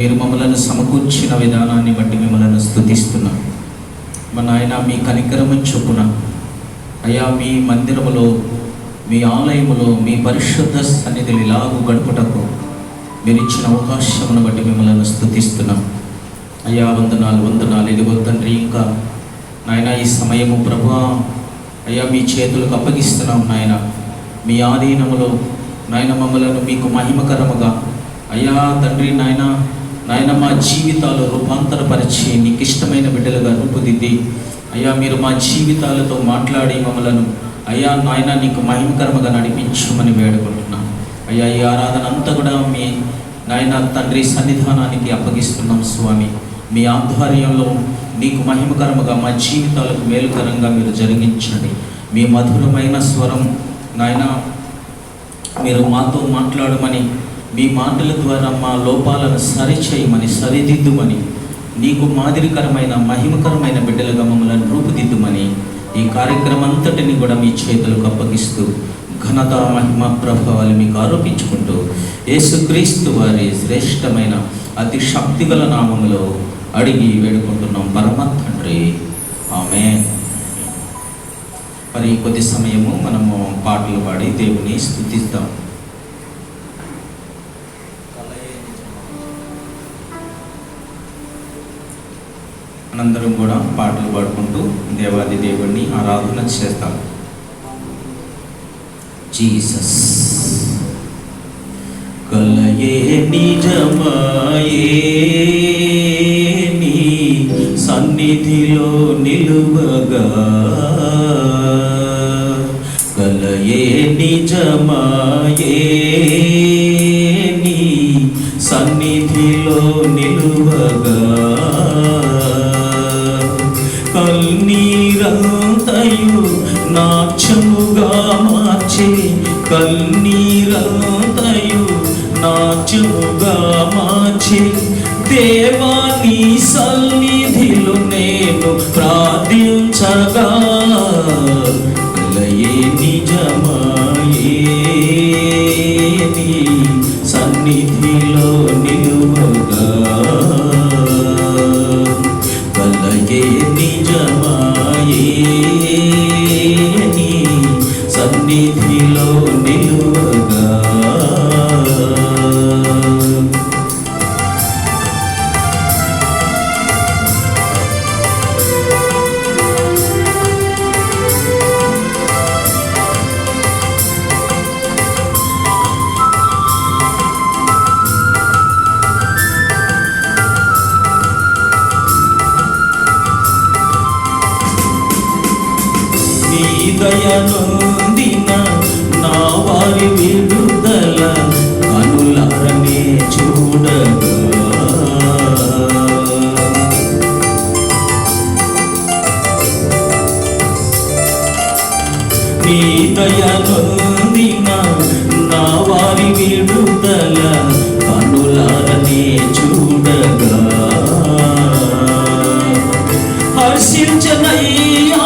మీరు మమ్మలను సమకూర్చిన విధానాన్ని బట్టి మిమ్మల్ని స్తుతిస్తున్నాం. మా నాయన, మీ కనికరము చొప్పున అయ్యా, మీ మందిరములో, మీ ఆలయములో, మీ పరిశుద్ధ సన్నిధిలో ఇలాగూ గడుపుటకు మీరు ఇచ్చిన అవకాశమును బట్టి మిమ్మల్ని స్తుతిస్తున్నాం. అయ్యా, వందనాలు. ఇదిగో తండ్రి, ఇంకా నాయన ఈ సమయము ప్రభువా అయ్యా మీ చేతులకు అప్పగిస్తున్నాం నాయన. మీ ఆధీనములో నాయన మమ్మలను మీకు మహిమకరముగా అయ్యా తండ్రి నాయన మా జీవితాలు రూపాంతరపరిచి నీకు ఇష్టమైన బిడ్డలుగా రూపుదిద్ది అయ్యా మీరు మా జీవితాలతో మాట్లాడి మమ్మలను అయ్యా నాయన నీకు మహిమకరముగా నడిపించమని వేడుకుంటున్నాం. అయ్యా ఈ ఆరాధన అంతా కూడా మీ నాయన తండ్రి సన్నిధానానికి అప్పగిస్తున్నాం స్వామి. మీ ఆధ్వర్యంలో నీకు మహిమకరముగా మా జీవితాలకు మేలుకరంగా మీరు జరిగించండి. మీ మధురమైన స్వరం నాయన మీరు మాతో మాట్లాడమని, మీ మాటల ద్వారా మా లోపాలను సరిచేయమని, సరిదిద్దుమని, నీకు మాదిరికరమైన మహిమకరమైన బిడ్డలుగా మమ్మల్ని రూపుదిద్దుమని ఈ కార్యక్రమం అంతటిని కూడా మీ చేతులకు అప్పగిస్తూ ఘనత మహిమ ప్రభావాలు మీకు ఆరోపించుకుంటూ యేసుక్రీస్తు వారి శ్రేష్టమైన అతి శక్తిగల నామములో అడిగి వేడుకుంటున్నాం పరమ తండ్రి, ఆమేన్. మరి కొద్ది సమయము మనము పాటలు పాడి దేవుని స్తుతిద్దాం. మనందరం కూడా పాటలు పాడుకుంటూ దేవాది దేవుణ్ణి ఆరాధన చేస్తాం. జీసస్ కలయే నిజమాయే నీ సన్నిధిలో నిలువగా, కలయే నిజమాయే నీ సన్నిధిలో నిలువగా, కన్నీరంతయు నాట్యముగా మార్చే, కన్నీరంతయు నాట్యముగా మార్చే దేవాని సన్నిధిలో నేను ప్రార్థించగా, కలయే నిజమాయే నీ సన్నిధిలో నిలువగా, కలయే నిజమాయే నీ సన్నిధిలో నిలువగా. దయనొందిన నా వారి విడుదల కనులారనే చూడగా, నీ దయనొందిన నా వారి విడుదల కనులారనే చూడగా, హర్షించనయ్యా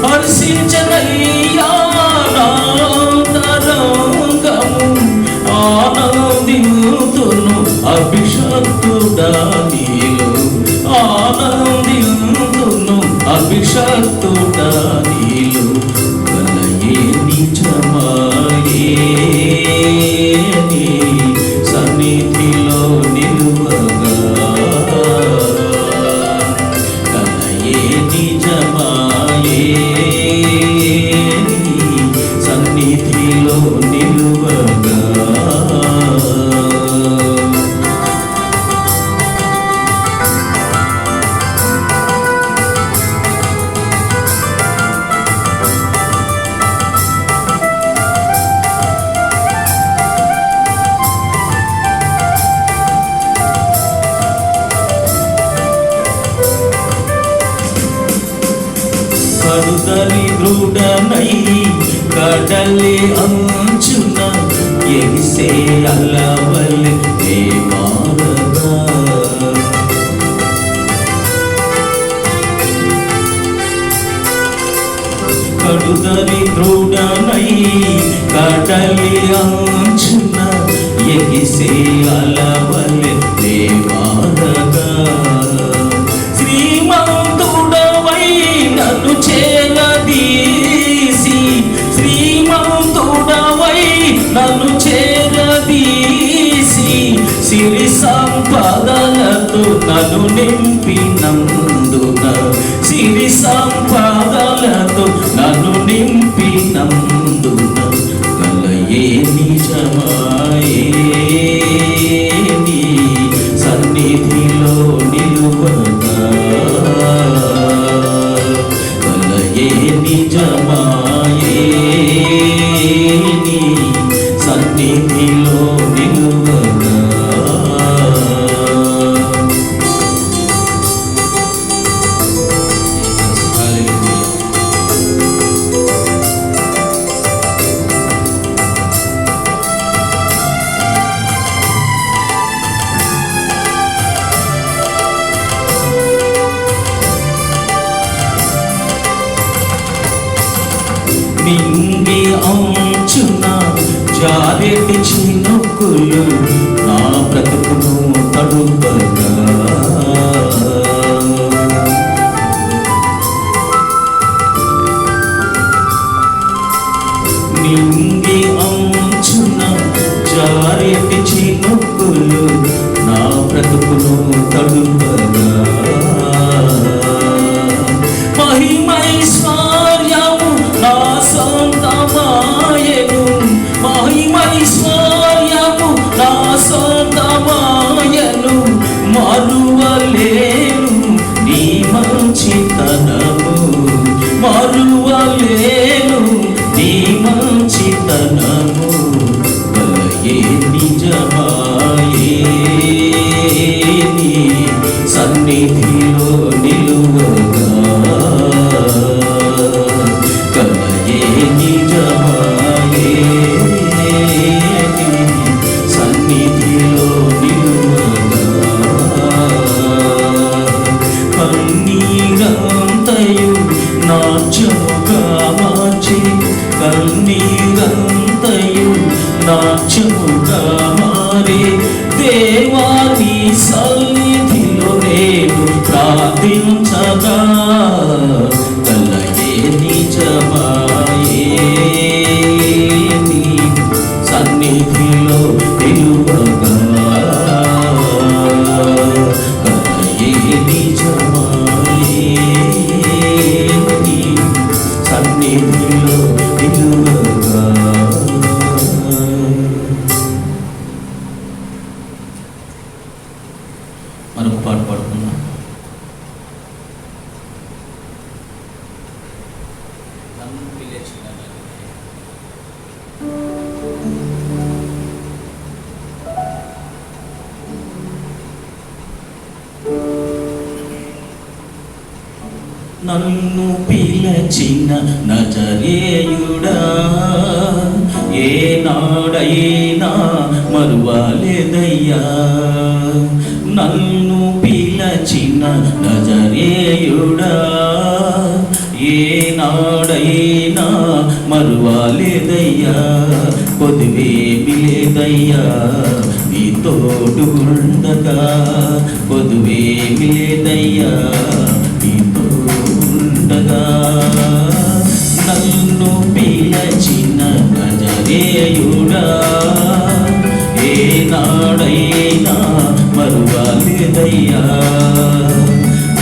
హర్షించనయ్యా నాంతరంగము, ఆనందింతును అభిషక్తుడా నీలో, ఆనందింతును అభిషక్తుడా నీలో, కలయే నిజమాయే నీ సన్నిధిలో నిలువగా, కలయే నిజమాయే నీ సన్నిధిలో నిలువగా. కరుదలి దృఢనై కడలి అంచున ఎగిసే అలవలి మారగా, కడుదలి దృఢనై కడలి అంచున ఎగిసే అలవలె దేవాలగా శ్రీమంతుడవై నన్ను చేరదీసి శ్రీమంతుడవై నన్ను చేరదీసి సిరి సంపదలతో నన్ను నింపినందున సిరి సంపదలతో నన్ను నింపినందున కలయే నిజమాయే నీ సన్నిధిలో నిలువగా కలయే నిజమాయే నీ సన్నిధిలో నిలువగా నింగి అంచున జారెటి చినుకులు నా బ్రతుకును తడుపగా నింగి అంచున జారెటి చినుకులు నా బ్రతుకును తడుపగా మహిమైశ్వర్యము నా సొంతమాయను మహిమైశ్వర్యము నా సొంతమాయను మరువలేను నీ మంచితనము మరువలేను నీ మంచితనము కలయే నిజమాయే నీ సన్నిధిలో నిలువగా కలయే నిజమాయే నీ సన్నిధిలో నిలువగా కన్నీరంతయు నాట్యముగా మార్చి కన్నీరంతయు నాట్యముగా మారి దేవాని సన్నిధిలో నేను ప్రార్థించగా కలయే నిజమాయే నీ సన్నిధిలో నిలువగా కలయే నిజమాయే నీ సన్నిధిలో నిలువగా. మరొక పాట పాడుకున్నాం. నన్ను పిలచిన నజరేయుడా ఏనాడైనా మరువలేదయ్యా నన్ను పిలచిన నజరేయుడా ఏనాడైనా మరువలేదయ్యా కొదువేమి లేదయ్యా నీ తోడు ఉండగా కొదువేమి లేదయ్యా నీ తోడుండగా నన్ను పిలచిన నజరేయుడా ఏనాడైనా మరువలేదయ్యా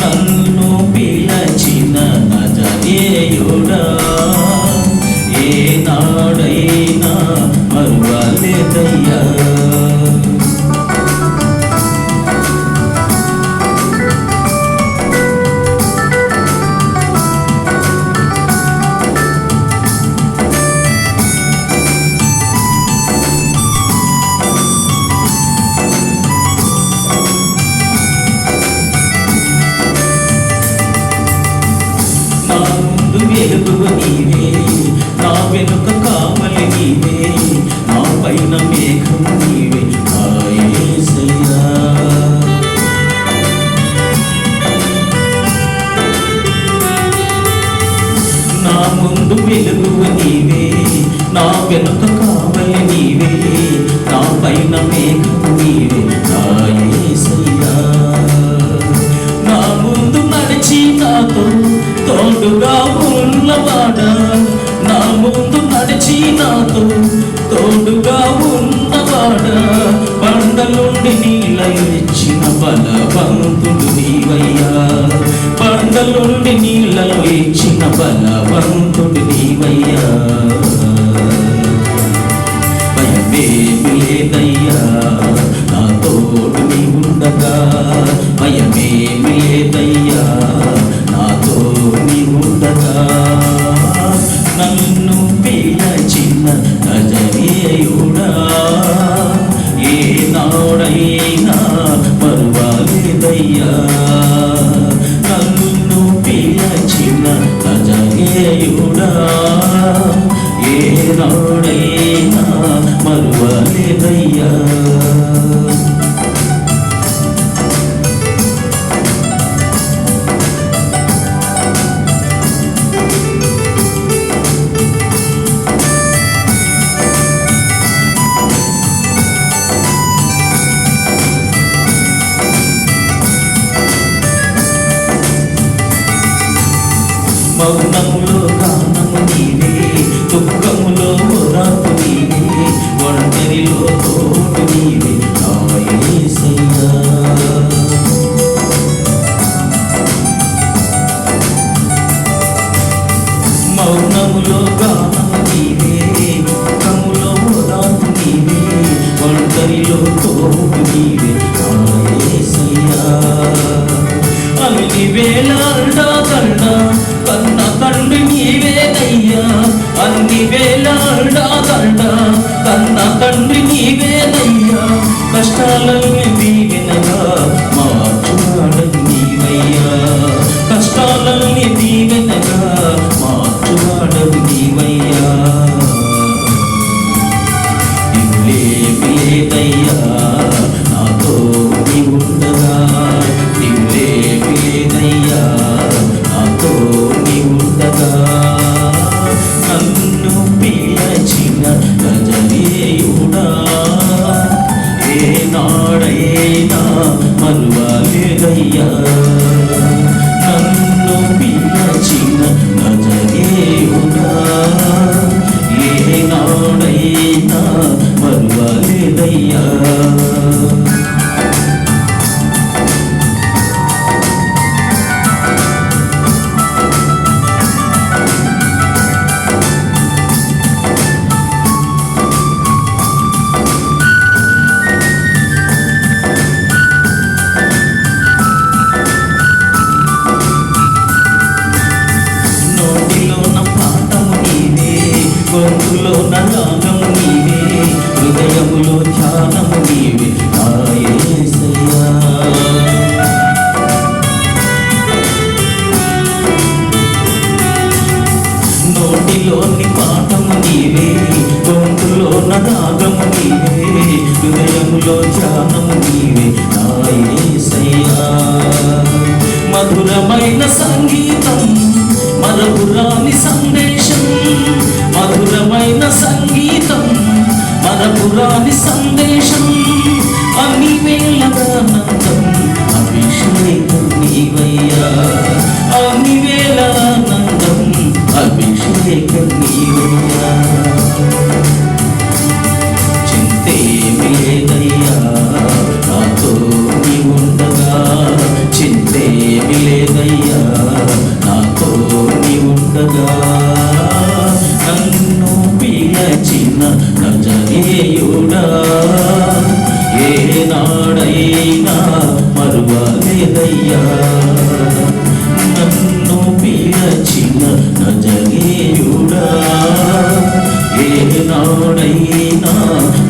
నన్ను పిలచిన నజరేయుడా ఏనాడైనా మరువలేదయ్యా వెలుగు నీవే నా వెనుక కావలి నీవే నా పైన మేఘం నీవే యేసయ్యా నా ముందు వెలుగు నీవే నా వెనుక కావలి నీవే నా పైన మేఘము నీవే నా యేసయ్యా. నా ముందు నడిచి నాతో తోడుగా ఉన్నవాడా, నా ముందు నడిచి నాతో తోడుగా ఉన్నవాడా, బండలుండి నీళ్ళను ఇచ్చిన బలవంతుడు నీవయ్యా, బండలుండి నీళ్ళను ఇచ్చిన బలవంతుడు నీవయ్యా. భయమేమి లేదయ్యా నా తోడు నీ ఉండగా, భయమేమి లేదయ్యా నాతో నీ ఉండగా. నన్ను పిలచిన నజరేయుడా ఏనాడైనా పర్వాలేదయ్యా, నన్ను పిలచిన నజరేయుడా ఏనాడైనా పర్వాలేదయ్యా. మౌనములో గానము నీవే, దుఃఖములో ఓదార్పు నీవే, ఒంటరిలో తోడు నీవే నా యేసయ్యా. మౌనములో గానము నీవే, దుఃఖములో ఓదార్పు నీవే, ఒంటరిలో తోడు నీవే నా యేసయ్యా. అన్ని వేళ కన్న తండ్రి నీవేనయ్యా, అన్ని వేళ కన్న తండ్రి నీవేనయ్యా, కష్టాలన్నీ దీవెనగా మార్చువాడని నీవయ్యా, కష్టాలన్నీ దీవెనగా మార్చువాడని నీవయ్యా. దిగులేమి లేదయ్యా నాతో నీ ఉండగా, దిగులేమి లేదయ్యా నాతో నీ ఉండగా. నన్ను పిలచిన నజరేయుడా ఏనాడైనా మరువలేదయ్యా, నన్ను పిలచిన నజరేయుడా ఏనాడైనా మరువలేదయ్యా. గొంతులో నగానము నీవే, హృదయములో ధ్యానము నీవే నా యేసయ్యా. నోటిలోని పాఠము నీవే, గొంతులో నగానము నీవే, హృదయములో ధ్యానము నీవే నా యేసయ్యా. మధురమైన సంగీతం మరపురాని సందేశం, మధురమైన సంగీతం మరపురాని సందేశం, అన్ని వేళానందం అభిషేకం నీవయ్యా, అన్ని వేళానందం అభిషేకం నీవయ్యా. చింతేమి లేదయ్యా నాతో నీ ఉండగా, చింతేమి లేదయ్యా నాతో నీ ఉండగా. నన్ను పిలచిన నజరేయుడా ఏనాడైనా మరువలేదయ్యా, నన్ను పిలచిన నజరేయుడా ఏనాడైనా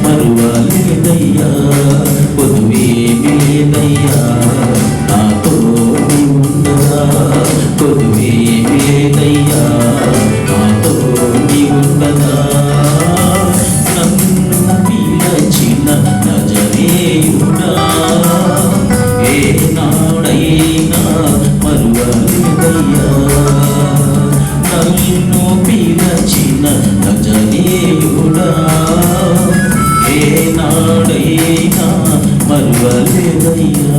మరువలేదయ్యా. పొదువేమి లేదయ్యా నాతో నీ ఉండగా, పొదువేమి లేదయ్యా నాతో నీ ఉండగా. నన్ను పిలచిన నజరేయుడా ఏనాడైనా మరువలేదయ్యా, నన్ను పిలచిన నజరేయుడా ఏనాడైనా మరువలేదయ్యా.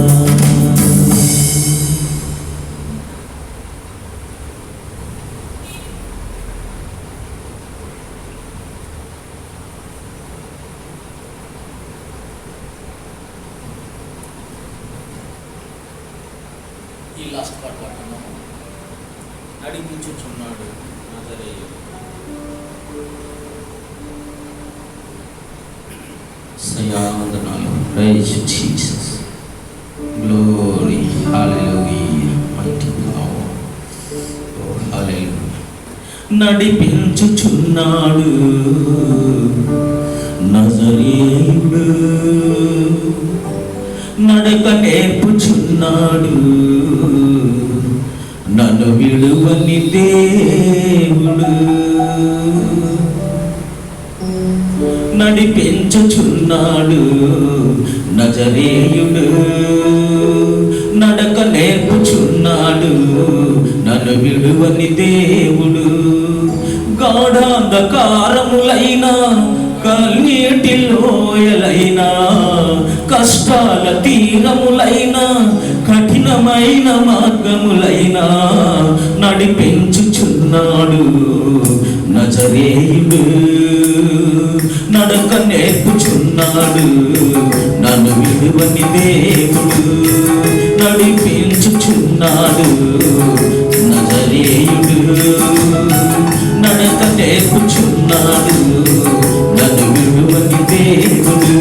ఈ లాస్ట్ పార్ట్ పాడుతున్నాము. నడిపించుచున్నాడు నజరేయుడు. సయావందనాలు. Praise Jesus. Glory. Hallelujah. Mighty power. Oh hallelujah. నడిపించుచున్నాడు నజరేయుడు, నడక నేర్పుచున్నాడు నన్ను విడువని దేవుడు. నడిపించుచున్నాడు నజరేయుడు, నడక నేర్పుచున్నాడు నన్ను విడువని దేవుడు. గాఢాంధకారములైనా కన్నీటి లోయలైనా కష్టాల తీరములైనా కఠినమైన మార్గములైనా నడిపించుచున్నాడు నజరేయుడు, నడక నేర్పుచున్నాడు నన్ను విడువని దేవుడు. నడిపించుచున్నాడు నజరేయుడు, నడక నేర్పుచున్నాడు నన్ను విడువని దేవుడు.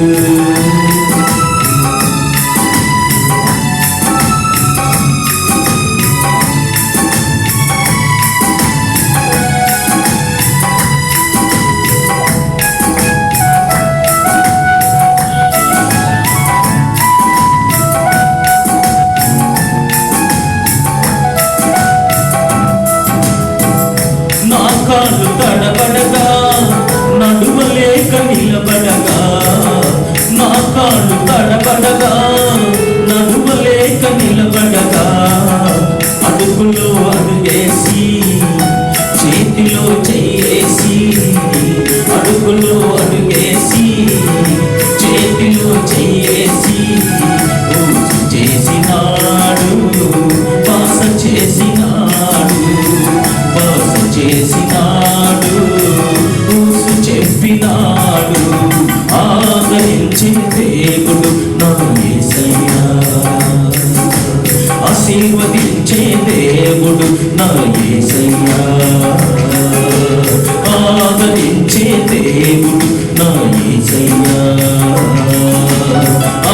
కాళ్ళు తడబడగా నడువలేక నిలబడగా, నా కాళ్ళు తడబడగా నడువలేక నిలబడగా, అడుగులో అడుగేసి చేతిలో చెయ్యేసి, అడుగులో అడుగేసి చేతిలో చెయ్యేసి ఊసు చేసినాడు, పాస చేసినాడు, పాస చేసినాడు, ఊసు చెప్పినాడు. ఆదరించే దేవుడు నా యేసయ్యా, ఆశీర్వదించే దేవుడు నా యేసయ్యా, ఆదరించే దేవుడు నా యేసయ్యా,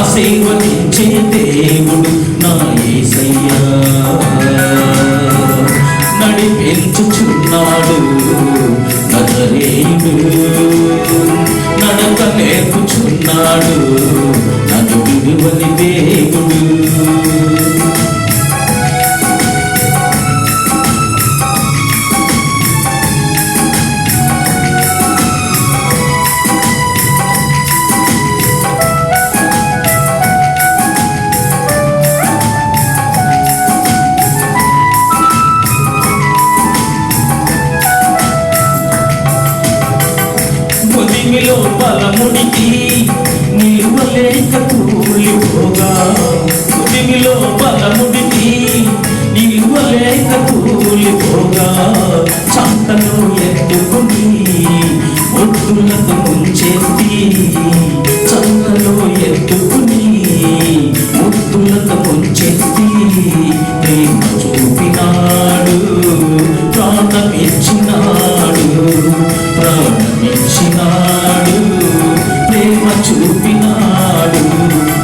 ఆశీర్వదించే దేవుడు నా యేసయ్యా. నడిపించుచున్నాడు నజరేయుడు, నడక నేర్పుచున్నాడు నన్ను విడువని దేవుడు. పొదిమిలో బలముడికి నిలువలేక తూలిపోగా, పొదిమిలో బలముడికి నిలువలేక తూలిపోగా, చంకను ఎత్తుకుని ఒడ్డులకు ముంచెత్తి, చంకలో ఎత్తుకుని ఒడ్డులకు ముంచెత్తి ప్రేమ చూపినాడు, ప్రాణమిచ్చినాడు, ప్రాణమిచ్చినాడు, ప్రేమ చూపినాడు.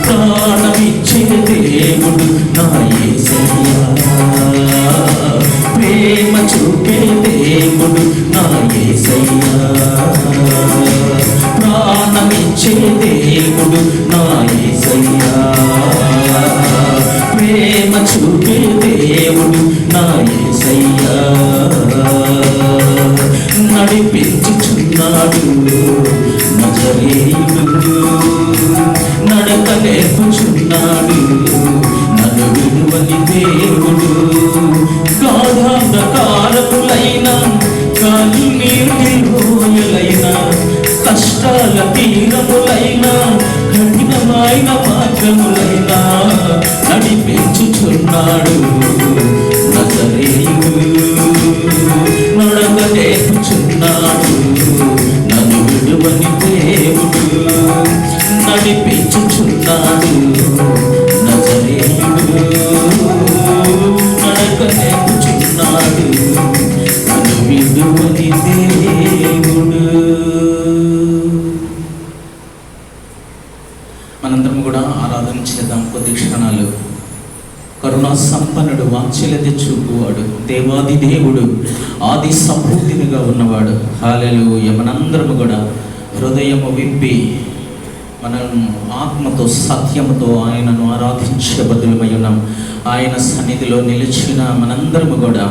ప్రాణమిచ్చే దేవుడు నా యేసయ్యా, ప్రేమ చూపే దేవుడు నా యేసయ్యా, ప్రాణమిచ్చే దేవుడు నా యేసయ్యా, ప్రేమ చూపే దేవుడు నా యేసయ్యా. నడిపించుచున్నాడు నజరేయుడు, నడక నేర్పుచున్నాడు నన్ను విడువని దేవుడు. గాఢాంధకారములైన కన్నీటి లోయలైన కష్టాల తీరములైన కఠినమైన మార్గములైనా నడిపించుచున్నాడు. నజరేయుడు నడక నేర్పుచున్నాడు. నన్ను విడువని దేవుడు నడిపించుచున్నాడు. నజరేయుడు నడక నేర్పుచున్నాడు. నన్ను విడువని దేవుడు. మనందరం కూడా ఆరాధన చేద్దాం కొద్ది క్షణాలు. కరుణా సంపన్నుడు, వాత్సల్యత చూపువాడు, దేవాది దేవుడు, ఆది సంపూర్తినిగా ఉన్నవాడు. హల్లెలూయా. మనందరము కూడా హృదయము విప్పి మనం ఆత్మతో సత్యముతో ఆయనను ఆరాధించే బదులమై ఉన్నాం. ఆయన సన్నిధిలో నిలిచిన మనందరము కూడా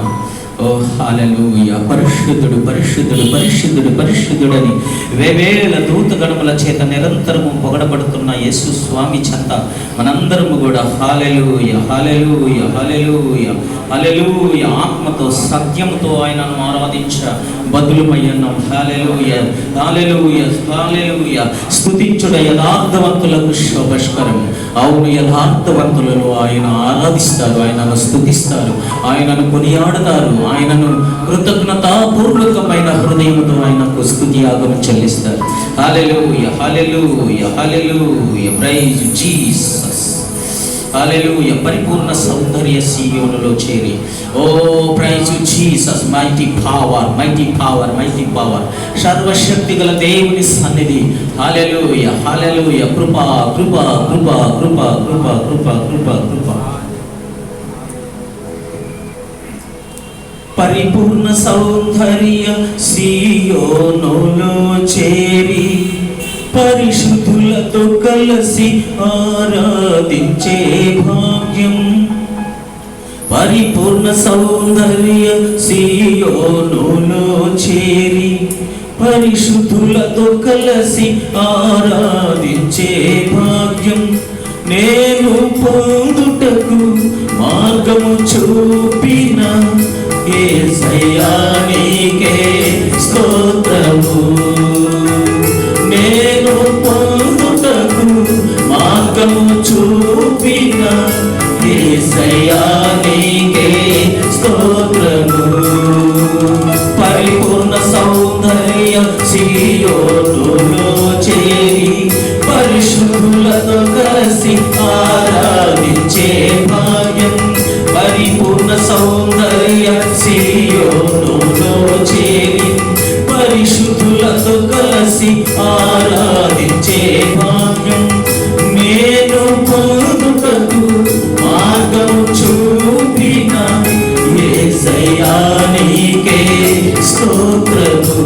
ఓ హల్లెలూయా, పరిశుద్ధుడు పరిశుద్ధుడు పరిశుద్ధుడు పరిశుద్ధుడని వేవేల దూతగణముల చేత నిరంతరము పొగడబడుతున్న యేసు స్వామి చెంత మనందరము కూడా హల్లెలూయా హల్లెలూయా హల్లెలూయా హల్లెలూయా ఆత్మతో సత్యముతో ఆయనను ఆరాధించ బదులమై ఉన్నాం. హల్లెలూయా హల్లెలూయా హల్లెలూయా. స్తుతించుట యథార్థవంతులకు శోభస్కరం. అవును, యథార్థవంతులను ఆయన ఆరాధిస్తారు, ఆయనను స్తుతిస్తారు, ఆయనను కొనియాడతారు, ఆయనను కృతజ్ఞతాపూర్వకమైన హృదయముతో ఆయనకు స్తుతి యాగం చెల్లిస్తారు. Hallelujah hallelujah hallelujah. Praise Jesus. Hallelujah. పరిపూర్ణ సౌందర్య సీయోనులో చేరి oh praise Jesus. Mighty power mighty power mighty power. సర్వశక్తి గల దేవుని సన్నిధి. హల్లెలూయా హల్లెలూయా. కృప కృప కృప కృప కృప కృప కృప కృప. పరిపూర్ణ సౌందర్య సీయోనులో చేరి పరిశుద్ధులతో కలిసి ఆరాధించే భాగ్యం. పరిపూర్ణ సౌందర్య సీయోనులో చేరి పరిశుద్ధులతో కలిసి ఆరాధించే భాగ్యం. నేను పొందుటకు మార్గము చూపిన యేసయ్యా నీకే స్తోత్రము. నేను పొందుటకు మార్గము చూపిన యేసయ్యా నీకే స్తోత్రము. పరిపూర్ణ సౌందర్య సీయోనులో చేరి పరిశుద్ధులతో కలిసి ఆరాధించే భాగ్యం. పరిపూర్ణ సౌందర్య సీయోనులో చేరి పరిశుద్ధులతో కలిసి ఆరాధించే భాగ్యం. నేను పొందుటకు మార్గము చూపిన యేసయ్యా నీకే స్తోత్రము.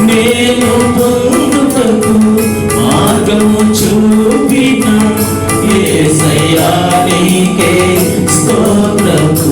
నేను పొందుటకు మార్గము చూపిన యేసయ్యా నీకే స్తోత్రము.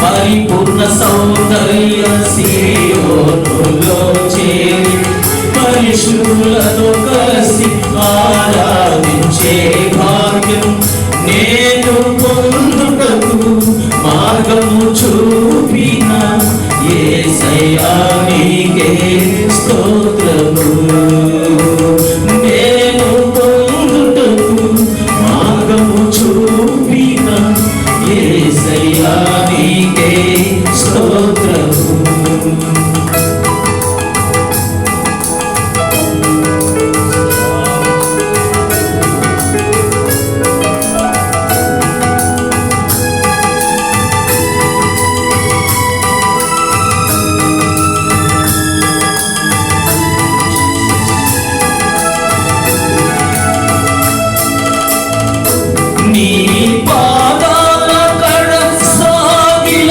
పరిపూర్ణ సౌందర్య సీయోనులో చేరి పరిశుద్ధులతో కలిసి ఆరాధించే భాగ్యం. నేను పొందుటకు మార్గము చూపిన యేసయ్యా నీకే స్తోత్రము. నేను పొందుటకు మార్గము చూపిన యేసయ్యా నీకే స్తోత్రము. నీ పాదాల కడ సాగిలపడితిని,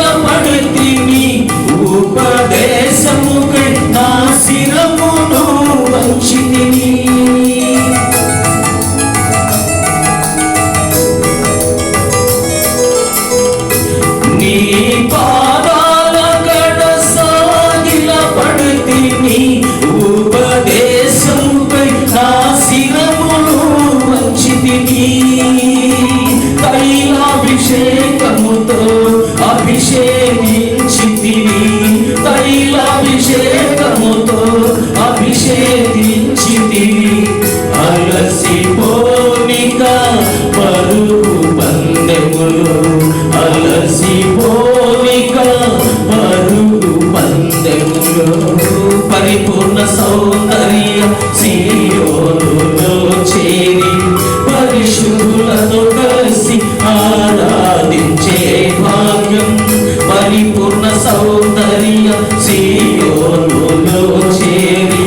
ఉపదేశముకై నా శిరమును వంచితిని. నీ పాదాల కడ సాగిలపడితిని, ఉపదేశముకై నా శిరమును వంచితిని. తైలాభిషేకముతో అభిషేకించితిని, తైలాభిషేకముతో అభిషేకించితిని. అలసిపోనిక పరుగు పందెములు, అలసిపోనిక పరుగు పందెములు. పరిపూర్ణ సౌందర్య సీయోనులో చేరి పరిశుద్ధులతో కలిసి ఆరాధించే భాగ్యం. పరిపూర్ణ సౌందర్య సీయోనులో చేరి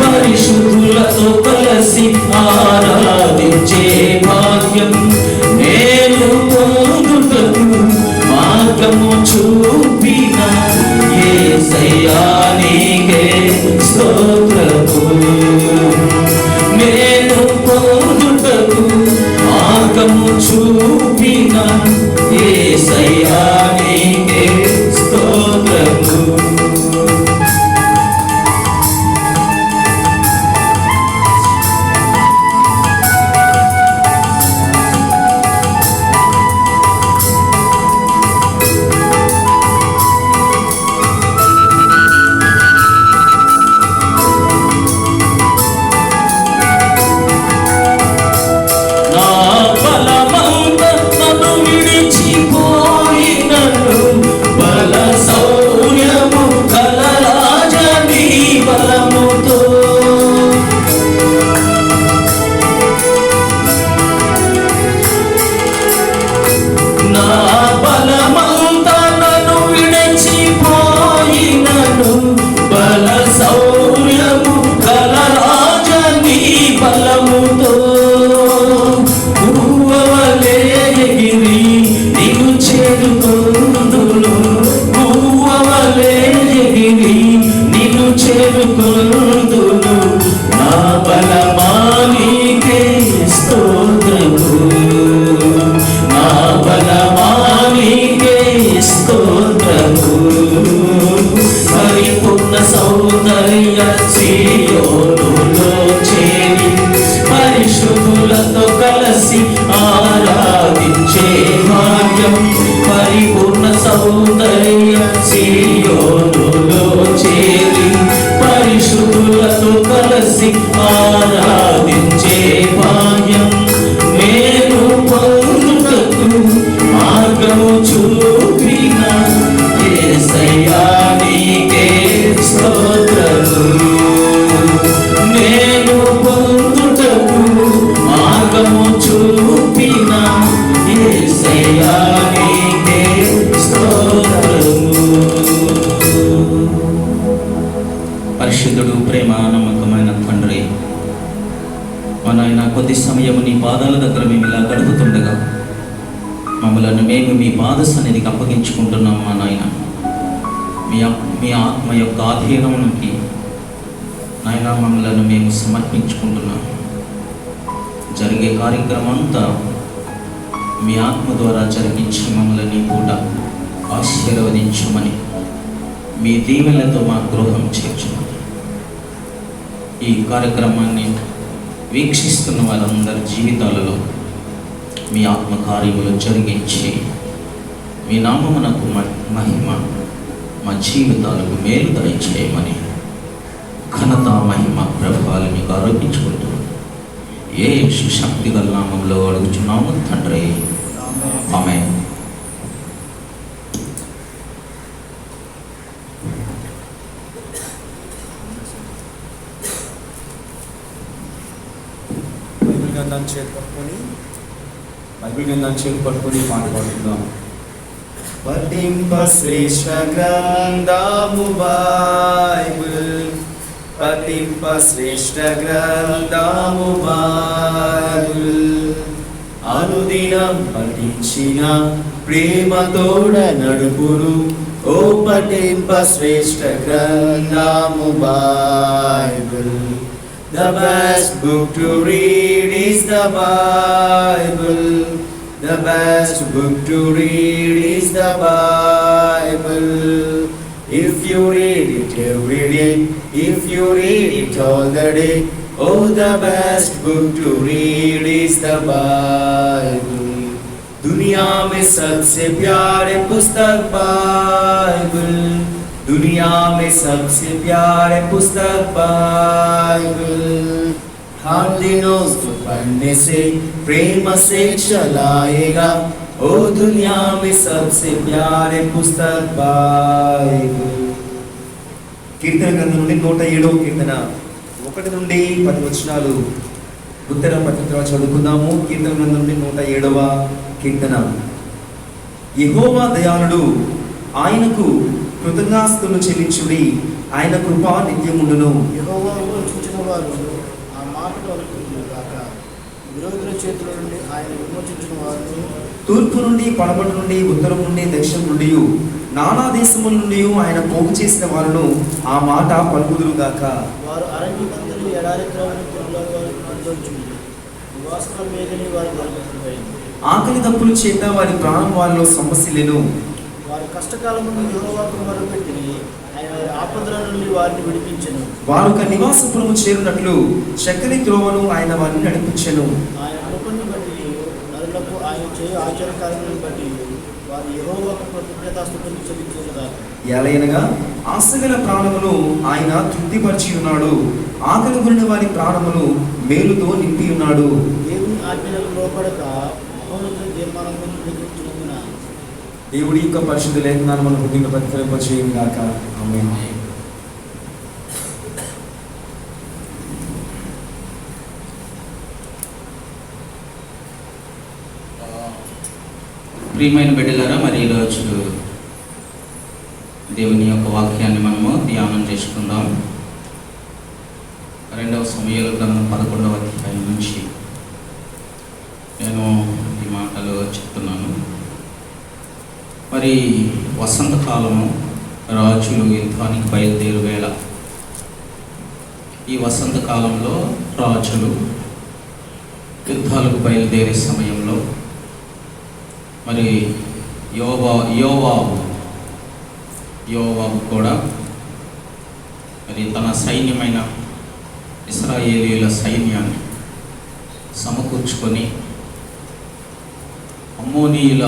పరిశుద్ధులతో కలిసి ఆరాధించే భాగ్యం. నేను పొందుటకు మార్గము చూపిన యేసయ్యా నీకే స్తోత్రము. నేను పొందుటకు మార్గము చూపిన యేసయ్యా నీకే స్తోత్రము. పరిపూర్ణ సౌందర్య సీయోనులో చేరి పరిశుద్ధులతో కలిసి ఆరాధించే భాగ్యం. పరిపూర్ణ సౌందర్య సీయోనులో చేరి పరిశుద్ధులతో కలిసి ఆరాధించే భాగ్యం. నేను పొందుటకు మార్గము చూపిన యేసయ్యా నీకే స్తోత్రము. నేను పొందుటకు మార్గము చూపిన యేసయ్యా నీకే స్తోత్రము. పరిశుద్ధుడు, ప్రేమ నమ్మకమైన తండ్రి, మా నాయన కొద్ది సమయము నీ పాదాల దగ్గర మేము ఇలా గడుపుతుండగా మమ్మల్ని మేము మీ పాద సన్నిధికి అప్పగించుకుంటున్నాం. మా నాయన మీ ఆత్మ యొక్క ఆధీనమునికి నాయన మమ్మల్ని మేము సమర్పించుకుంటున్నాం. జరిగే కార్యక్రమం అంతా మీ ఆత్మ ద్వారా జరిగించి మమ్మల్ని పూట ఆశీర్వదించమని మీ దీవెనలతో మా గృహం చేర్చమని ఈ కార్యక్రమాన్ని వీక్షిస్తున్న వారందరి జీవితాలలో మీ ఆత్మకార్యములు జరిగించి మీ నామమునకు మహిమ, మా జీవితాలకు మేలు దయచేయమని ఘనత, మహిమ, ప్రభావాలు మీకు ఆరోపించుకుంటూ యేసు శక్తి గల నామంలో అడుగుచున్నాము తండ్రి, ఆమేన్. బైబిల్ గ్రంథాన్ని చేతి పట్టుకొని పాట పాడుకుందాం. పఠింప శ్రేష్ఠ గ్రంథము బైబిల్, పఠింప శ్రేష్ఠ గ్రంథము బైబిల్, అనుదినం పఠించిన ప్రేమతోడ నడుపును. ఓ పఠింప శ్రేష్ఠ గ్రంథము Bible. The best book to read is the Bible. The best book to read is the Bible. If you read it every day, if you read it all the day, oh, the best book to read is the Bible. दुनिया में सबसे प्यारे पुस्तक Bible, दुनिया में सबसे प्यारे पुस्तक बाइबल, हर दिन उसको पढ़ने से प्रेम से चलाएगा. ओ दुनिया में सबसे प्यारे पुस्तक बाइबल. కీర్తన గ్రంథం నుండి 107వ కీర్తన 1 నుండి 10 వచనాలు ఉత్తర పత్రిక చదువుకుందాము. కీర్తన గ్రంథం నుండి 107వ కీర్తన. యెహోవా దయాళుడు, ఆయనకు కృతజ్ఞాస్తులు చెల్లించుడి, ఆయన కృప నిత్యముండును. యెహోవా విమోచించిన వారు ఆ మాటలు అనుకుంటున్నాగాక, విరోధుల చేతుల నుండి ఆయన విమోచించిన వారిని తూర్పు నుండి, పడమటి నుండి, ఉత్తరం నుండి, దక్షిణం నుండి, నానా దేశముల నుండి ఆయన పోగు చేసిన వారును ఆ మాట పలుకుదురుగాక. వారు అరణ్యమందరి ఎడారి త్రోవని అనుభవించుండి, నివాస మేఘని వారి దొరికిపోయింది. ఆకలి దప్పుల చేత వారి ప్రాణం వారిలో సమస్యలను. వారి కష్టకాలమును యెహోవాకు మొరపెట్టి ఆయన వారి ఆపదల నుండి వారిని విడిపించెను. వారు ఒక నివాసపురము చేరునట్లు చక్కని త్రోవను ఆయన వారిని నడిపించెను. ఆయన కృపను బట్టి నరులకు ఆయన చేయు ఆశ్చర్యకార్యములను బట్టి వారు యెహోవాకు కృతజ్ఞతాస్తుతులు చెల్లించుగాక. ఎలయనగా ఆశగల ప్రాణమును ఆయన తృప్తిపరిచి ఉన్నాడు, ఆకలి కొనిన వారి ప్రాణమును మేలుతో నింపి ఉన్నాడు. దేవుని ఆజ్ఞలకు లోపడక మహోన్నత తీర్మానములను నిర్ణయించినందున దేవుడి యొక్క పరిశుద్ధ లేఖనాన్ని మనం హృదయంలో ప్రతిఫలింపచేయుగాక. ఆమేన్. ప్రియమైన బిడ్డలారా, మరి ఈరోజు దేవుని యొక్క వాక్యాన్ని మనము ధ్యానం చేసుకుందాం. 2వ సమూయేలు గ్రంథం 11వ అధ్యాయం నుంచి నేను ఈ మాటలు చెప్తున్నాను. మరి వసంతకాలము, రాజులు యుద్ధానికి బయలుదేరు వేళ. ఈ వసంతకాలంలో రాజులు యుద్ధాలకు బయలుదేరే సమయంలో మరి యోవాబు కూడా మరి తన సైన్యమైన ఇశ్రాయేలీయుల సైన్యాన్ని సమకూర్చుకొని అమ్మోనీయుల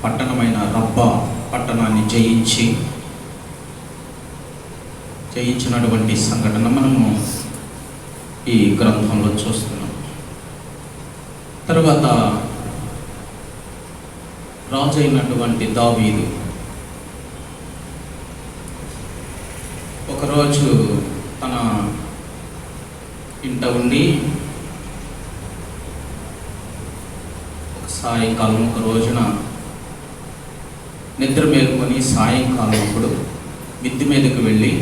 పట్టణమైన రబ్బా పట్టణాన్ని జయించినటువంటి సంఘటన మనము ఈ గ్రంథంలో చూస్తున్నాం. తరువాత రాజు అయినటువంటి దావీదు ఒకరోజు తన ఇంట ఉండి సాయంకాలం ఒక రోజున నిద్ర మేలుకొని సాయంకాలం అప్పుడు మిద్దె మీదకి వెళ్ళి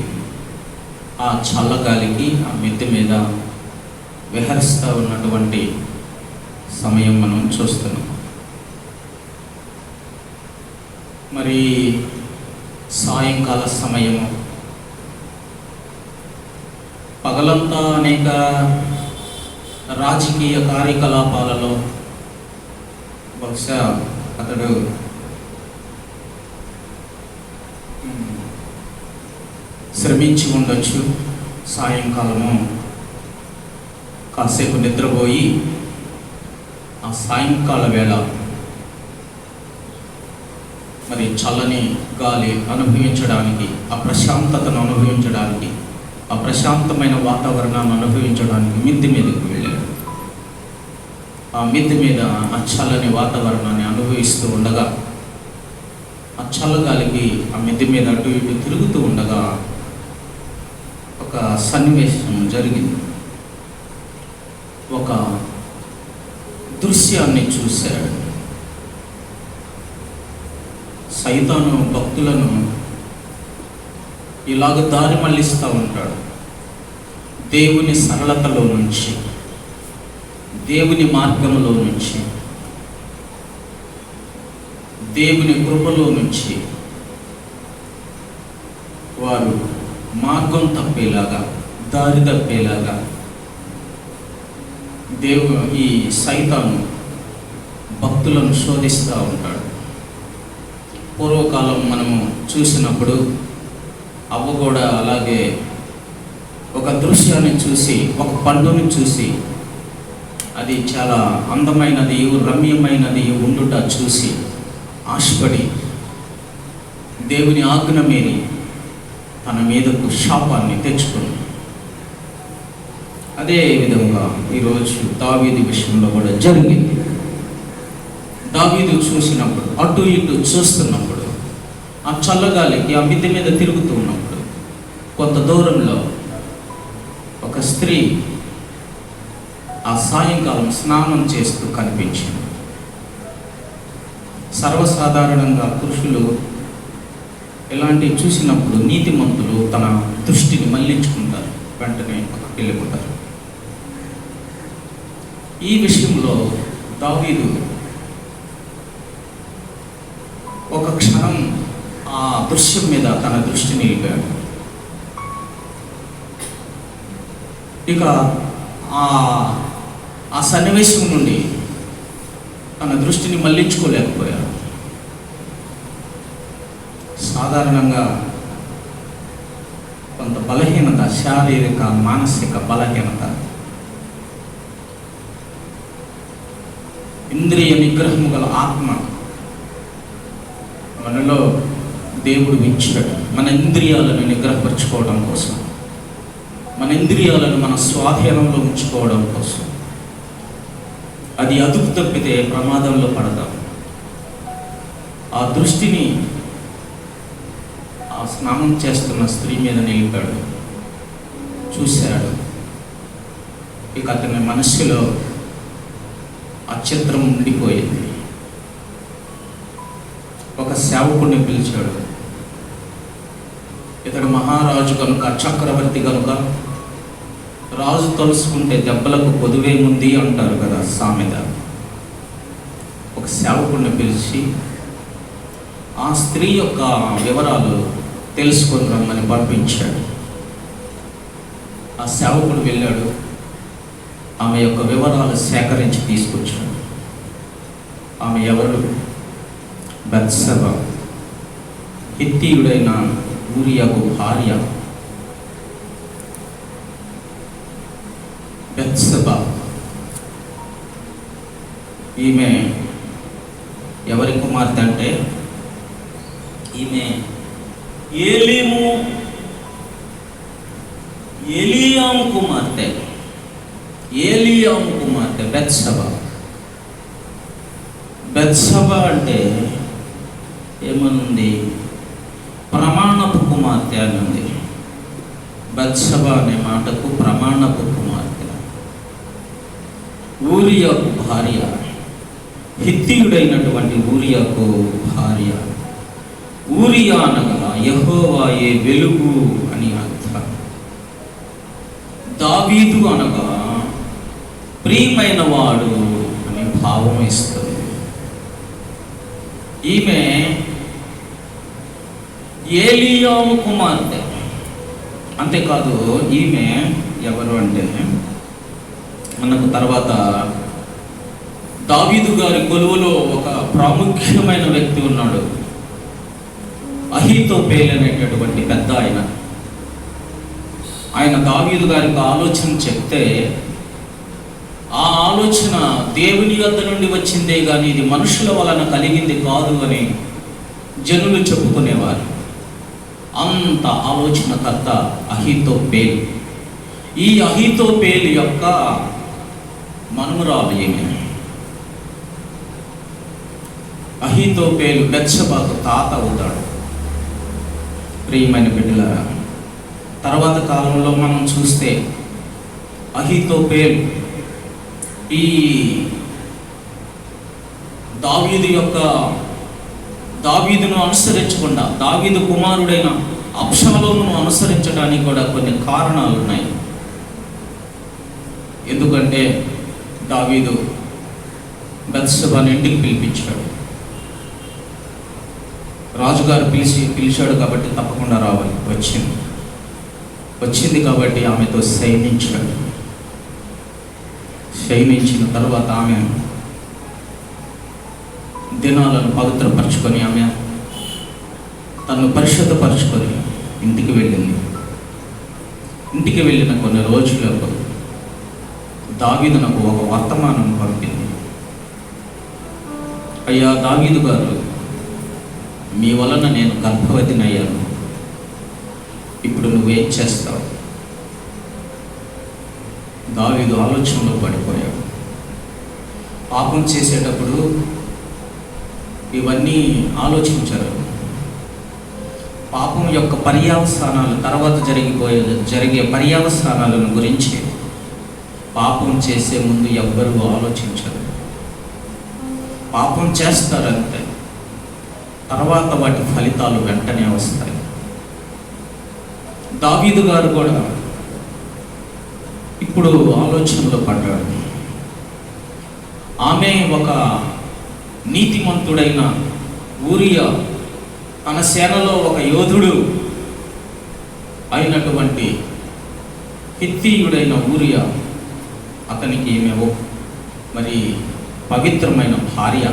ఆ చల్లగాలికి ఆ మిద్దె మీద విహరిస్తూ ఉన్నటువంటి సమయం మనం చూస్తున్నాం. మరి సాయంకాల సమయము, పగలంతా అనేక రాజకీయ కార్యకలాపాలలో బహుశా అతడు శ్రమించి ఉండొచ్చు. సాయంకాలము కాసేపు నిద్రపోయి ఆ సాయంకాల వేళ మరి చల్లని గాలి అనుభవించడానికి, ఆ ప్రశాంతతను అనుభవించడానికి, ఆ ప్రశాంతమైన వాతావరణాన్ని అనుభవించడానికి మిద్దె మీదకు వెళ్ళాడు. ఆ మిద్దె మీద ఆ చల్లని వాతావరణాన్ని అనుభవిస్తూ ఉండగా, ఆ చల్లగాలికి ఆ మిద్దె మీద అటు ఇటు తిరుగుతూ ఉండగా ఒక సన్నివేశం జరిగింది. ఒక దృశ్యాన్ని చూశాడు. సైతాను భక్తులను ఇలాగ దారి మళ్ళిస్తూ ఉంటాడు. దేవుని సరళతలో నుంచి, దేవుని మార్గంలో నుంచి, దేవుని కృపలో నుంచి వారు మార్గం తప్పేలాగా, దారి తప్పేలాగా ఈ సైతాను భక్తులను శోధిస్తూ ఉంటాడు. పూర్వకాలం మనము చూసినప్పుడు అవ్వ కూడా అలాగే ఒక దృశ్యాన్ని చూసి, ఒక పండుని చూసి, అది చాలా అందమైనది, రమ్యమైనది ఉండుట చూసి ఆశపడి దేవుని ఆజ్ఞ మీరి తన మీదకు శాపాన్ని తెచ్చుకుంది. అదే విధంగా ఈరోజు దావీదు విషయంలో కూడా జరిగింది. దావీదు చూసినప్పుడు, అటు ఇటు చూస్తున్నప్పుడు, ఆ చల్లగాలికి ఆ మిద్దె మీద తిరుగుతూ ఉన్నప్పుడు కొంత దూరంలో ఒక స్త్రీ ఆ సాయంకాలం స్నానం చేస్తూ కనిపించింది. సర్వసాధారణంగా పురుషులు ఇలాంటివి చూసినప్పుడు నీతిమంతులు తన దృష్టిని మళ్లించుకుంటారు, వెంటనే పక్కకి వెళ్ళిపోతారు. ఈ విషయంలో దావీదు ఒక క్షణం ఆ దృశ్యం మీద తన దృష్టిని నిలిపాడు. ఇక ఆ సన్నివేశం నుండి తన దృష్టిని మళ్లించుకోలేకపోయాడు. సాధారణంగా కొంత బలహీనత, శారీరక మానసిక బలహీనత, ఇంద్రియ నిగ్రహము గల ఆత్మ మనలో దేవుడు ఇచ్చాడు. మన ఇంద్రియాలను నిగ్రహపరచుకోవడం కోసం, మన ఇంద్రియాలను మన స్వాధీనంలో ఉంచుకోవడం కోసం. అది అదుపు తప్పితే ప్రమాదంలో పడతాం. ఆ దృష్టిని ఆ స్నానం చేస్తున్న స్త్రీ మీద నిలిపాడు, చూశాడు. ఇక అతని మనస్సులో ఆ చిత్రం ఉండిపోయింది. ఒక సేవకుడిని పిలిచాడు. ఇతడు మహారాజు కనుక, చక్రవర్తి కనుక, రాజు తలుసుకుంటే దెబ్బలకు పొదువేముంది అంటారు కదా సామెత. ఒక సేవకుడిని పిలిచి ఆ స్త్రీ యొక్క వివరాలు తెలుసుకొని రమ్మని పంపించాడు. ఆ సేవకుడు వెళ్ళాడు, ఆమె యొక్క వివరాలు సేకరించి తీసుకొచ్చాడు. ఆమె ఎవరు? బత్షెబ, హిత్తీయుడైన ఊరియాకు భార్య. బత్షెబ ఈమె ఎవరి కుమార్తె అంటే, ఈమె ఏలియాము కుమార్తె. ఏలియాము కుమార్తె బత్షెబ. బత్షెబ అంటే ఏమనుంది? ప్రమాణపు కుమార్తె అని ఉంది. బత్షెబ అనే మాటకు ప్రమాణపు కుమార్తె. ఊరియాకు భార్య, హిత్తీయుడైనటువంటి ఊరియాకు భార్య. ఊరియా అనగా యెహోవాయే వెలుగు అని అర్థం. దావీదు అనగా ప్రియమైన వాడు అని భావం ఇస్తుంది. ఈమె ఏలియాము కుమార్తె. అంతేకాదు, ఈమె ఎవరు అంటే, మనకు తర్వాత దావీదు గారి కొలువులో ఒక ప్రాముఖ్యమైన వ్యక్తి ఉన్నాడు, అహీతోపేలు అనేటటువంటి పెద్ద ఆయన దావీదు గారికి ఆలోచన చెప్తే ఆ ఆలోచన దేవుని యొద్ద నుండి వచ్చిందే కానీ ఇది మనుషుల వలన కలిగింది కాదు అని జనులు చెప్పుకునేవారు. అంత ఆలోచనకర్త అహీతోపేలు. ఈ అహీతోపేలు యొక్క మనుమరాలు ఏమి? అహీతోపేలు బెత్షెబాకు తాత అవుతాడు. ప్రియమైన బిడ్డలారా, తర్వాత కాలంలో మనం చూస్తే అహీతోపేలు ఈ దావీదును అనుసరించకుండా దావీదు కుమారుడైన అబ్షాలోమును అనుసరించడానికి కూడా కొన్ని కారణాలు ఉన్నాయి. ఎందుకంటే దావీదు బెత్షెబాను ఇంటికి పిలిపించాడు. రాజుగారు పిలిచాడు కాబట్టి తప్పకుండా రావాలి. వచ్చింది కాబట్టి ఆమెతో శయనించాడు. శయనించిన తర్వాత ఆమె దినాలను పవిత్రపరచుకొని ఆమె తను పరిశుద్ధపరచుకొని ఇంటికి వెళ్ళింది. ఇంటికి వెళ్ళిన కొన్ని రోజులకు దావీదు నాకు ఒక వర్తమానం పంపింది. అయ్యా దావీదు గారు, మీ వలన నేను గర్భవతినయ్యాను, ఇప్పుడు నువ్వేం చేస్తావు? దావీదు ఆలోచనలో పడిపోయాడు. పాపం చేసేటప్పుడు ఇవన్నీ ఆలోచించరు. పాపం యొక్క పర్యవసానాలు, తర్వాత జరిగే పర్యవసానాలను గురించి పాపం చేసే ముందు ఎవ్వరూ ఆలోచించరు. పాపం చేస్తారంతే, తర్వాత వాటి ఫలితాలు వెంటనే వస్తాయి. దావీదు గారు కూడా ఇప్పుడు ఆలోచనలో పడ్డాడు. ఆమె ఒక నీతిమంతుడైన ఊరియా, తన సేనలో ఒక యోధుడు అయినటువంటి హిత్తీయుడైన ఊరియా, అతనికి ఈమె మరి పవిత్రమైన భార్య.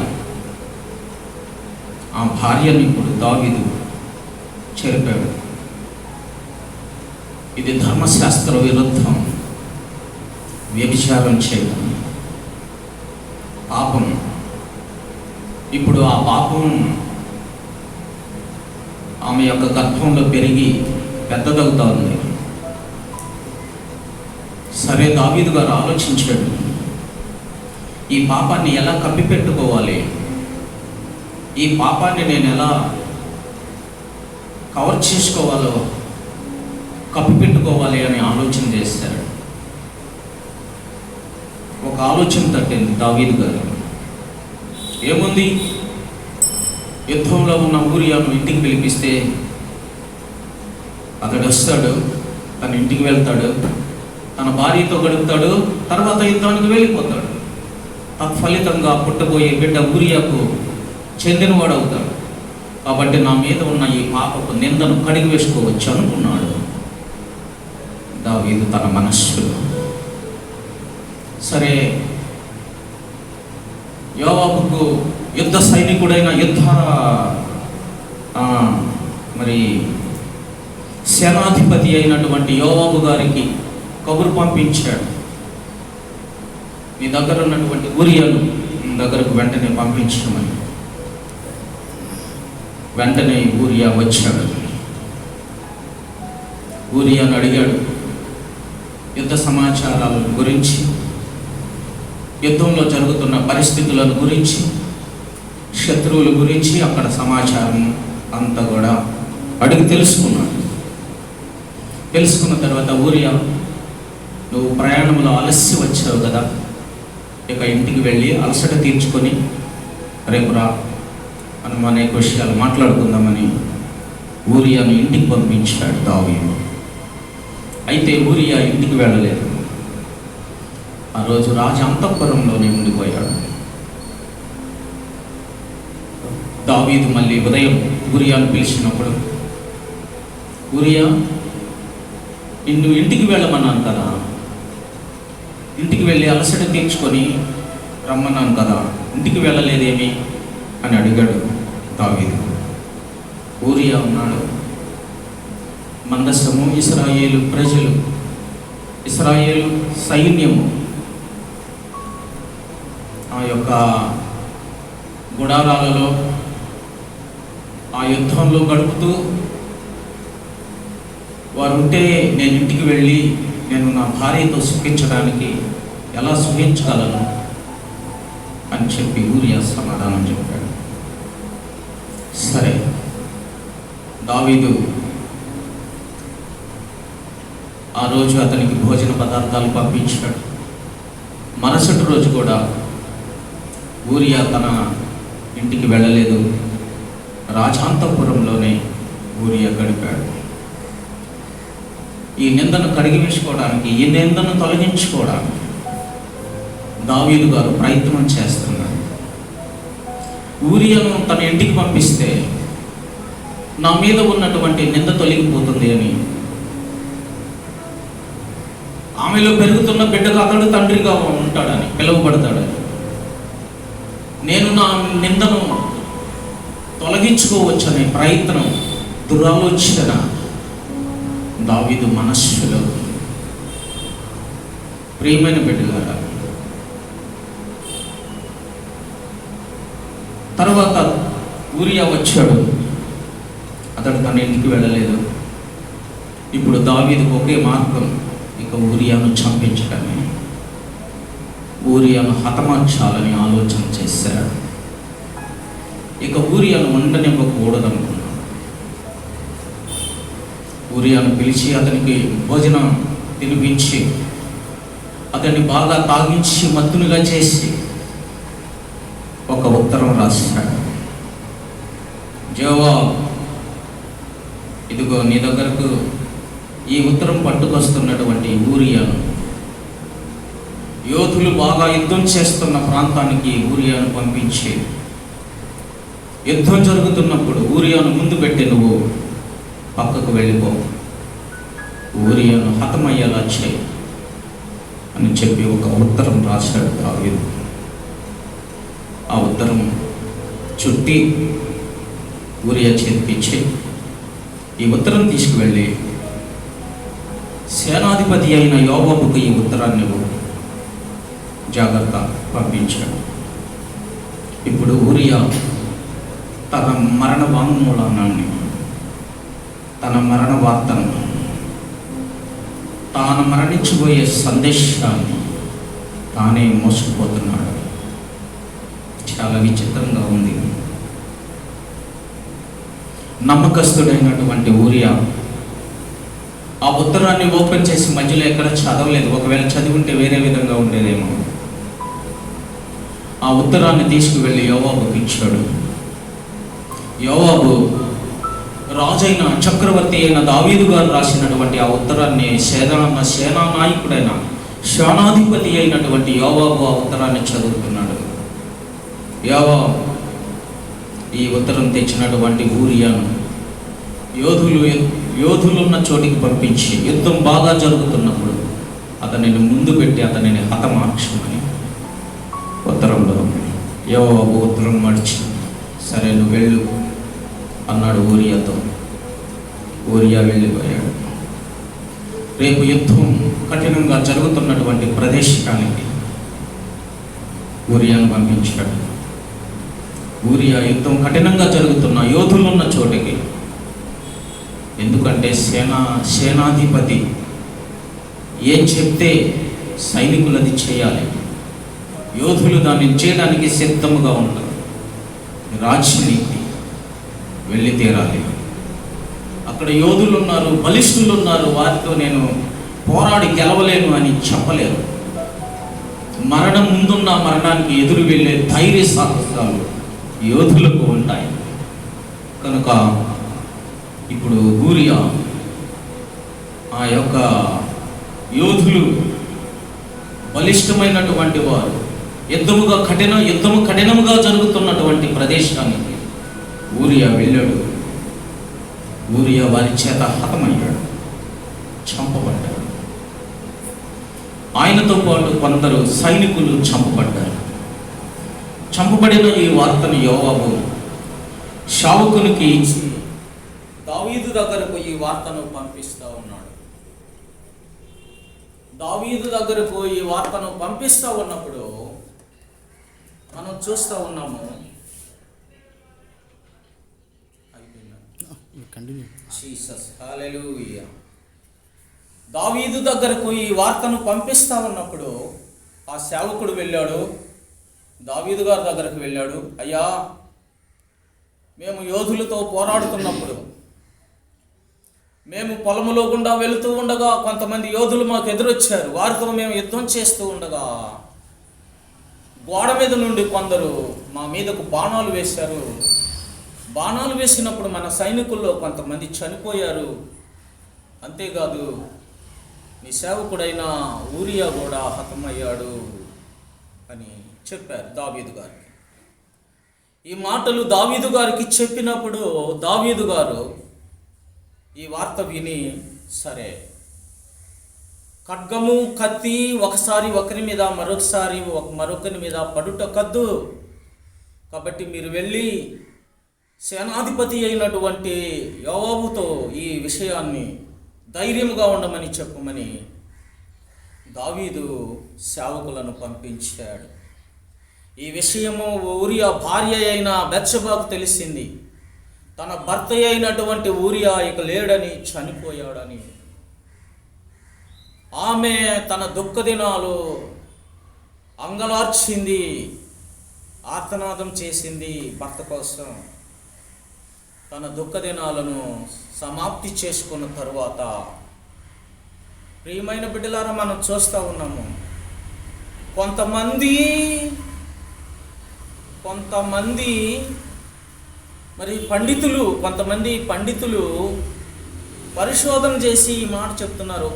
ఆ భార్యని ఇప్పుడు దావీదు చెరిపాడు. ఇది ధర్మశాస్త్ర విరుద్ధం. వ్యభిచారం చేయడం పాపం. ఇప్పుడు ఆ పాపం ఆమె యొక్క గర్భంలో పెరిగి పెద్దదవుతా ఉంది. సరే, దావీదు గారు ఆలోచించాడు, ఈ పాపాన్ని ఎలా కప్పిపెట్టుకోవాలి, ఈ పాపాన్ని నేను ఎలా కవర్ చేసుకోవాలో, కప్పిపెట్టుకోవాలి అని ఆలోచన చేశాడు. ఒక ఆలోచన తట్టింది దావీదు గారు. ఏముంది, యుద్ధంలో ఉన్న ఊరియాను ఇంటికి పిలిపిస్తే అతడు వస్తాడు, తన ఇంటికి వెళ్తాడు, తన భార్యతో గడుపుతాడు, తర్వాత యుద్ధానికి వెళ్ళిపోతాడు. తత్ఫలితంగా పుట్టబోయే బిడ్డ ఊరియాకు చెందినవాడు అవుతాడు. కాబట్టి నా మీద ఉన్న ఈ పాపపు నిందను కడిగి వేసుకోవచ్చు అనుకున్నాడు దావీదు తన మనస్సులో. సరే, యోవాబుకు యుద్ధ సైనికుడైన మరి సేనాధిపతి అయినటువంటి యోవాబు గారికి కబురు పంపించాడు, మీ దగ్గర ఉన్నటువంటి ఊరియాను దగ్గరకు వెంటనే పంపించమని. వెంటనే ఊరియా వచ్చాడు. ఊరియాను అడిగాడు యుద్ధ సమాచారాల గురించి, యుద్ధంలో జరుగుతున్న పరిస్థితులను గురించి, శత్రువుల గురించి, అక్కడ సమాచారం అంతా కూడా అడిగి తెలుసుకున్నాడు. తెలుసుకున్న తర్వాత ఊరియా, నువ్వు ప్రయాణంలో అలసి వచ్చావు కదా, ఇక ఇంటికి వెళ్ళి అలసట తీర్చుకొని రేపు రా, మనం అనేక విషయాలు మాట్లాడుకుందామని ఊరియాను ఇంటికి పంపించాడు దావీదు. అయితే ఊరియా ఇంటికి వెళ్ళలేదు. ఆ రోజు రాజు అంతఃపురంలోనే ఉండిపోయాడు. దావీదు మళ్ళీ ఉదయం ఊరియాను పిలిచినప్పుడు, ఊరియా, నిన్ను ఇంటికి వెళ్ళమన్నాను కదా, ఇంటికి వెళ్ళి అలసట తీర్చుకొని రమ్మన్నాను కదా, ఇంటికి వెళ్ళలేదేమి అని అడిగాడు దావీదు. ఊరియా ఉన్నాడు. మందసము, ఇశ్రాయేలు ప్రజలు, ఇశ్రాయేలు సైన్యము ఆ యొక్క గుడారాలలో ఆ యుద్ధంలో గడుపుతూ వారు ఉంటే నేను ఇంటికి వెళ్ళి నేను నా భార్యతో సుఖించడానికి ఎలా సుఖించగలను అని చెప్పి ఊరియా సమాధానం చెప్పాడు. సరే, దావీదు ఆ రోజు అతనికి భోజన పదార్థాలు పంపించాడు. మరుసటి రోజు కూడా ఊరియా తన ఇంటికి వెళ్ళలేదు, రాజాంతపురంలోనే ఊరియా గడిపాడు. ఈ నిందను కడిగి వేసుకోవడానికి, ఈ నిందను తొలగించుకోవడానికి దావీదు గారు ప్రయత్నం చేస్తున్నారు. ఊరియాను తన ఇంటికి పంపిస్తే నా మీద ఉన్నటువంటి నింద తొలగిపోతుంది అని, ఆమెలో పెరుగుతున్న బిడ్డకు అతడు తండ్రిగా ఉంటాడని, పిలువబడతాడని, నేను నా నిందను తొలగించుకోవచ్చనే ప్రయత్నం, దురాలోచన దావీదు మనస్సులో. ప్రియమైన బిడ్డలారా, తర్వాత ఊరియా వచ్చాడు. అతడు తన ఇంటికి వెళ్ళలేదు. ఇప్పుడు దావీదుకు ఒకే మార్గం, ఇక ఊరియాను చంపించడమే. ఊరియాను హతమార్చాలని ఆలోచన చేశాడు. ఇక ఊరియాను ఉండనివ్వకూడదనుకున్నాడు. ఊరియాను పిలిచి అతనికి భోజనం తినిపించి అతన్ని బాగా తాగించి మత్తునిగా చేసి ఒక ఉత్తరం రాశాడు. జవాబు, ఇదిగో నీ దగ్గరకు ఈ ఉత్తరం పట్టుకొస్తున్నటువంటి ఊరియాను, యోధులు బాగా యుద్ధం చేస్తున్న ప్రాంతానికి ఊరియాను పంపించి, యుద్ధం జరుగుతున్నప్పుడు ఊరియాను ముందు పెట్టి నువ్వు పక్కకు వెళ్ళిపో, ఊరియాను హతమయ్యేలా చేయి అని చెప్పి ఒక ఉత్తరం రాశాడు దావీదు. ఆ ఉత్తరం చుట్టి ఊరియా చేతికిచ్చి, ఈ ఉత్తరం తీసుకువెళ్ళి సేనాధిపతి అయిన యోవాబుకు ఈ ఉత్తరాన్ని జాగ్రత్త పంపించాడు. ఇప్పుడు ఊరియా తన మరణ వాంగ్మూలాన్ని, తన మరణ వార్తను, తాను మరణించబోయే సందేశాన్ని తానే మోసుకుపోతున్నాడు. చాలా విచిత్రంగా ఉంది. నమ్మకస్తుడైనటువంటి ఊరియా ఆ ఉత్తరాన్ని ఓపెన్ చేసి మధ్యలో ఎక్కడ చదవలేదు. ఒకవేళ చదివింటే వేరే విధంగా ఉండేదేమో. ఆ ఉత్తరాన్ని తీసుకువెళ్ళి యోవాబుకి ఇచ్చాడు. యోవాబు రాజైన చక్రవర్తి అయిన దావీదు గారు రాసినటువంటి ఆ ఉత్తరాన్ని సేనా నాయకుడైన సేనాధిపతి అయినటువంటి యోవాబు ఆ ఉత్తరాన్ని చదువుతున్నాడు. యోవాబు ఈ ఉత్తరం తెచ్చినటువంటి ఊరియాను యోధులున్న చోటికి పంపించి, యుద్ధం బాగా జరుగుతున్నప్పుడు అతనిని ముందు పెట్టి అతనిని హతమార్చమని ఉత్తరంలో యోవాబు ఉత్తరం మడిచి, సరే నువ్వు వెళ్ళు అన్నాడు ఊరియాతో. ఊరియా వెళ్ళిపోయాడు. రేపు యుద్ధం కఠినంగా జరుగుతున్నటువంటి ప్రదేశానికి ఊరియాను పంపించాడు. ఊరియా యుద్ధం కఠినంగా జరుగుతున్న యోధులున్న చోటికి, ఎందుకంటే సేనాధిపతి ఏం చెప్తే సైనికులది చేయాలి, యోధులు దాన్ని చేయడానికి సిద్ధముగా ఉంటారు. రాజనీతి వెళ్ళి తీరాలి. అక్కడ యోధులు ఉన్నారు, బలిష్ఠులు ఉన్నారు, వారితో నేను పోరాడి గెలవలేను అని చెప్పలేరు. మరణం ముందున్న మరణానికి ఎదురు వెళ్ళే ధైర్య సాహసాలు యోధులకు ఉంటాయి. కనుక ఇప్పుడు ఊరియా ఆ యొక్క యోధులు బలిష్టమైనటువంటి వారు యుద్ధము కఠినముగా జరుగుతున్నటువంటి ప్రదేశానికి ఊరియా వెళ్ళాడు. ఊరియా వారి చేత హతమయ్యాడు, చంపబడ్డాడు. ఆయనతో పాటు కొందరు సైనికులు చంపబడ్డారు. చంపబడిన ఈ వార్తను యోవాబు షావుకునికి ఇచ్చి దావీదు దగ్గరకు ఈ వార్తను పంపిస్తూ ఉన్నాడు. దావీదు దగ్గరకు ఈ వార్తను పంపిస్తూ ఉన్నప్పుడు మనం చూస్తూ ఉన్నాము. కంటిన్యూ. జీసస్ హల్లెలూయా. దావీదు దగ్గరకు ఈ వార్తను పంపిస్తా ఉన్నప్పుడు ఆ సేవకుడు వెళ్ళాడు, దావీదు గారి దగ్గరకు వెళ్ళాడు. అయ్యా, మేము యోధులతో పోరాడుతున్నప్పుడు, మేము పొలములో గుండా వెళుతూ ఉండగా కొంతమంది యోధులు మాకు ఎదురొచ్చారు. వారితో మేము యుద్ధం చేస్తూ ఉండగా గోడ మీద నుండి కొందరు మా మీదకు బాణాలు వేశారు. బాణాలు వేసినప్పుడు మన సైనికుల్లో కొంతమంది చనిపోయారు. అంతేకాదు, నీ సేవకుడైన ఊరియా కూడా హతమయ్యాడు అని చెప్పారు దావీదు గారికి. ఈ మాటలు దావీదు గారికి చెప్పినప్పుడు దావీదు గారు ఈ వార్త విని, సరే, ఖడ్గము కత్తి ఒకసారి ఒకరి మీద మరొకరి మీద పడుట కద్దు, కాబట్టి మీరు వెళ్ళి సేనాధిపతి అయినటువంటి యోవాబుతో ఈ విషయాన్ని ధైర్యంగా ఉండమని చెప్పమని దావీదు సేవకులను పంపించాడు. ఈ విషయము ఊరియా భార్య అయిన బెత్షెబాకు తెలిసింది. తన భర్త అయినటువంటి ఊరియా ఇక లేడని, చనిపోయాడని. ఆమె తన దుఃఖ దినాలు అంగలార్చింది, ఆర్తనాదం చేసింది భర్త కోసం. తన దుఃఖ దినాలను సమాప్తి చేసుకున్న తరువాత, ప్రియమైన బిడ్డలారా, మనం చూస్తూ ఉన్నాము, కొంతమంది పండితులు పరిశోధన చేసి ఈ మాట చెప్తున్నారు.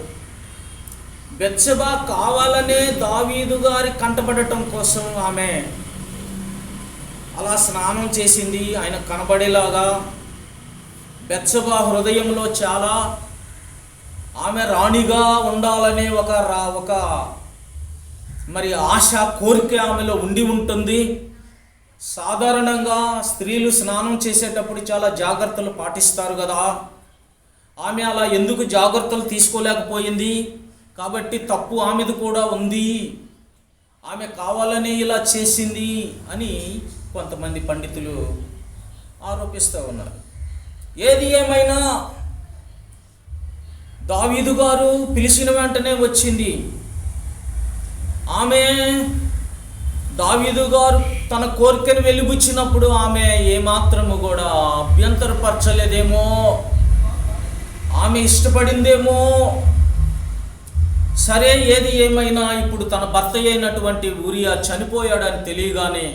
బెత్షెబా కావాలనే దావీదు గారి కంటపడటం కోసం ఆమె అలా స్నానం చేసింది, ఆయన కనబడేలాగా. బెత్షెబా హృదయంలో చాలా ఆమె రాణిగా ఉండాలనే ఒక మరి ఆశ, కోరిక ఆమెలో ఉండి ఉంటుంది. సాధారణంగా స్త్రీలు స్నానం చేసేటప్పుడు చాలా జాగ్రత్తలు పాటిస్తారు కదా. ఆమె అలా ఎందుకు జాగ్రత్తలు తీసుకోలేకపోయింది? కాబట్టి తప్పు ఆమెది కూడా ఉంది, ఆమె కావాలని ఇలా చేసింది అని కొంతమంది పండితులు ఆరోపిస్తూ ఉన్నారు. ఏది ఏమైనా దావీదు గారు పిలిచిన వెంటనే వచ్చింది. ఆమె దావీదు గారు తన కోరికను వెలిబుచ్చినప్పుడు ఆమె ఏమాత్రము కూడా అభ్యంతరపరచలేదేమో, ఆమె ఇష్టపడిందేమో. సరే, ఏది ఏమైనా ఇప్పుడు తన భర్త అయినటువంటి ఊరియా చనిపోయాడని తెలియగానే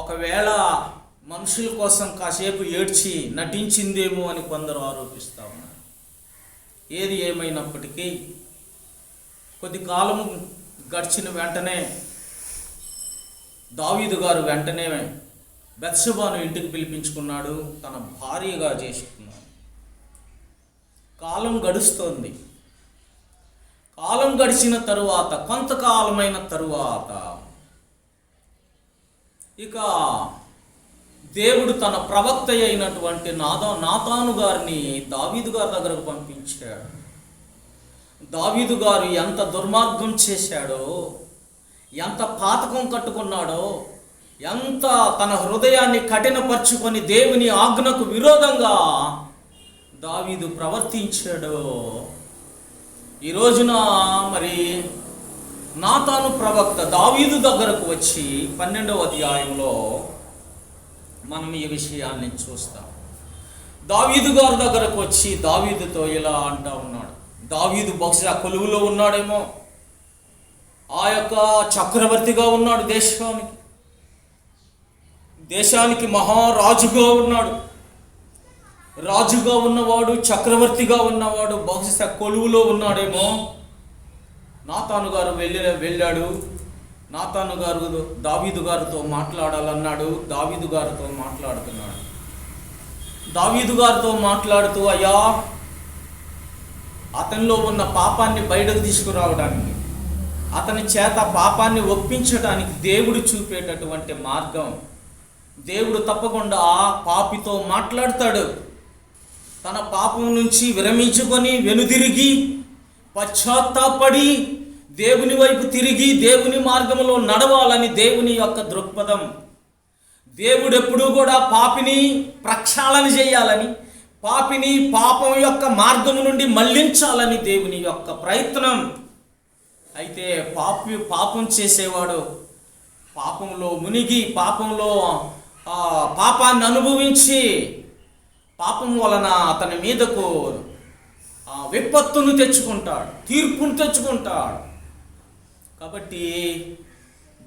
ఒకవేళ మనుషుల కోసం కాసేపు ఏడ్చి నటించిందేమో అని కొందరు ఆరోపిస్తూ ఉన్నారు. ఏది ఏమైనప్పటికీ కొద్ది కాలం గడిచిన వెంటనే దావీదు గారు వెంటనే బెత్షెబాను ఇంటికి పిలిపించుకున్నాడు, తన భార్యగా చేసుకున్నాడు. కాలం గడుస్తోంది. కాలం గడిచిన తరువాత, కొంతకాలమైన తరువాత, ఇక దేవుడు తన ప్రవక్త అయినటువంటి నాతాను గారిని దావీదు గారి దగ్గరకు పంపించాడు. దావీదు గారు ఎంత దుర్మార్గం చేశాడో, ఎంత పాతకం కట్టుకున్నాడో, ఎంత తన హృదయాన్ని కఠినపరుచుకొని దేవుని ఆజ్ఞకు విరోధంగా దావీదు ప్రవర్తించాడో, ఈ రోజున మరి నాతాను ప్రవక్త దావీదు దగ్గరకు వచ్చి 12వ అధ్యాయంలో మనం ఈ విషయాన్ని చూస్తాం. దావీదు గారి దగ్గరకు వచ్చి దావీదుతో ఇలా అంటా ఉన్నాడు. దావీదు బహుశా కొలువులో ఉన్నాడేమో, ఆ యొక్క చక్రవర్తిగా ఉన్నాడు, దేశానికి మహారాజుగా ఉన్నాడు. రాజుగా ఉన్నవాడు, చక్రవర్తిగా ఉన్నవాడు బహుశా కొలువులో ఉన్నాడేమో. నాతాను గారు వెళ్ళాడు. నాతాను గారు దావీదు గారితో మాట్లాడాలన్నాడు. దావీదు గారితో మాట్లాడుతున్నాడు. దావీదు గారితో మాట్లాడుతూ, అయ్యా, అతనిలో ఉన్న పాపాన్ని బయటకు తీసుకురావడానికి, అతని చేత పాపాన్ని ఒప్పించడానికి దేవుడు చూపేటటువంటి మార్గం, దేవుడు తప్పకుండా పాపితో మాట్లాడతాడు. తన పాపం నుంచి విరమించుకొని వెనుదిరిగి పశ్చాత్తాపడి దేవుని వైపు తిరిగి దేవుని మార్గంలో నడవాలని దేవుని యొక్క దృక్పథం. దేవుడు ఎప్పుడూ కూడా పాపిని ప్రక్షాళన చేయాలని, పాపిని పాపం యొక్క మార్గం నుండి మళ్లించాలని దేవుని యొక్క ప్రయత్నం. అయితే పాపం చేసేవాడు పాపంలో మునిగి పాపంలో పాపాన్ని అనుభవించి పాపం వలన అతని మీదకు విపత్తును తెచ్చుకుంటాడు, తీర్పును తెచ్చుకుంటాడు. కాబట్టి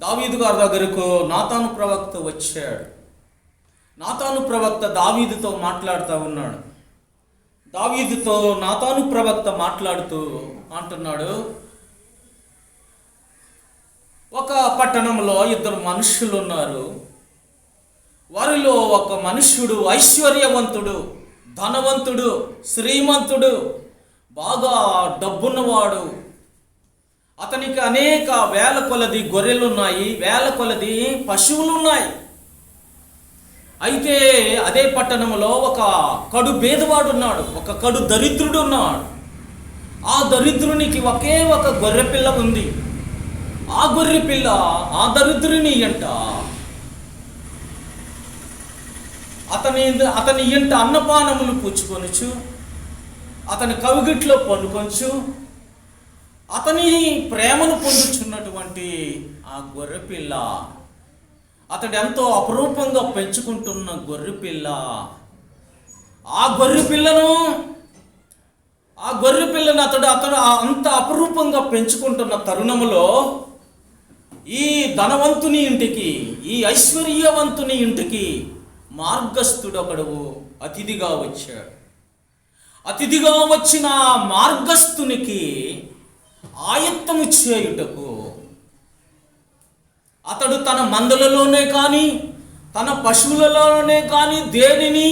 దావీదు గారి దగ్గరకు నాతాను ప్రవక్త వచ్చాడు. నాతాను ప్రవక్త దావీదుతో మాట్లాడుతూ ఉన్నాడు. దావీదుతో నాతాను ప్రవక్త మాట్లాడుతూ అంటున్నాడు, ఒక పట్టణంలో ఇద్దరు మనుష్యులు ఉన్నారు. వారిలో ఒక మనుష్యుడు ఐశ్వర్యవంతుడు, ధనవంతుడు, శ్రీమంతుడు, బాగా డబ్బున్నవాడు. అతనికి అనేక వేల కొలది గొర్రెలు ఉన్నాయి, వేల కొలది పశువులు ఉన్నాయి. అయితే అదే పట్టణంలో ఒక కడు బేదవాడు ఉన్నాడు, ఒక కడు దరిద్రుడు ఉన్నాడు. ఆ దరిద్రునికి ఒకే ఒక గొర్రె పిల్ల ఉంది. ఆ గొర్రె పిల్ల ఆ దరిద్రుని ఎంట అతని ఎంట అన్నపానములు పుచ్చుకొనుచు, అతని కవిగిట్లో పండుకొంచు, అతని ప్రేమను పొందుచున్నటువంటి ఆ గొర్రెపిల్ల, అతడు ఎంతో అపురూపంగా పెంచుకుంటున్న గొర్రెపిల్ల, ఆ గొర్రెపిల్లను అతడు అంత అపురూపంగా పెంచుకుంటున్న తరుణములో ఈ ధనవంతుని ఇంటికి, ఈ ఐశ్వర్యవంతుని ఇంటికి మార్గస్థుడు ఒకడు అతిథిగా వచ్చాడు. అతిథిగా వచ్చిన మార్గస్థునికి ఆయత్తము చేయుటకు అతడు తన మందలలోనే కానీ తన పశువులలోనే కానీ దేనిని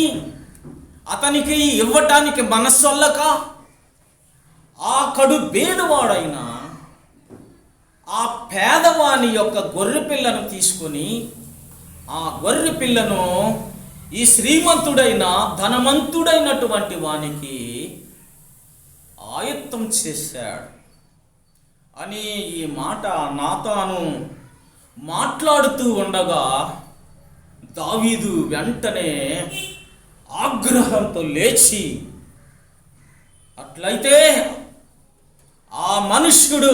అతనికి ఇవ్వటానికి మనస్సొల్లక ఆ కడు బేదవాడైన ఆ పేదవాని యొక్క గొర్రె పిల్లను తీసుకొని ఆ గొర్రె పిల్లను ఈ శ్రీమంతుడైన ధనవంతుడైనటువంటి వానికి ఆయత్తం చేశాడు అని ఈ మాట నాతాను మాట్లాడుతూ ఉండగా దావీదు వెంటనే ఆగ్రహంతో లేచి, అట్లయితే ఆ మనుష్యుడు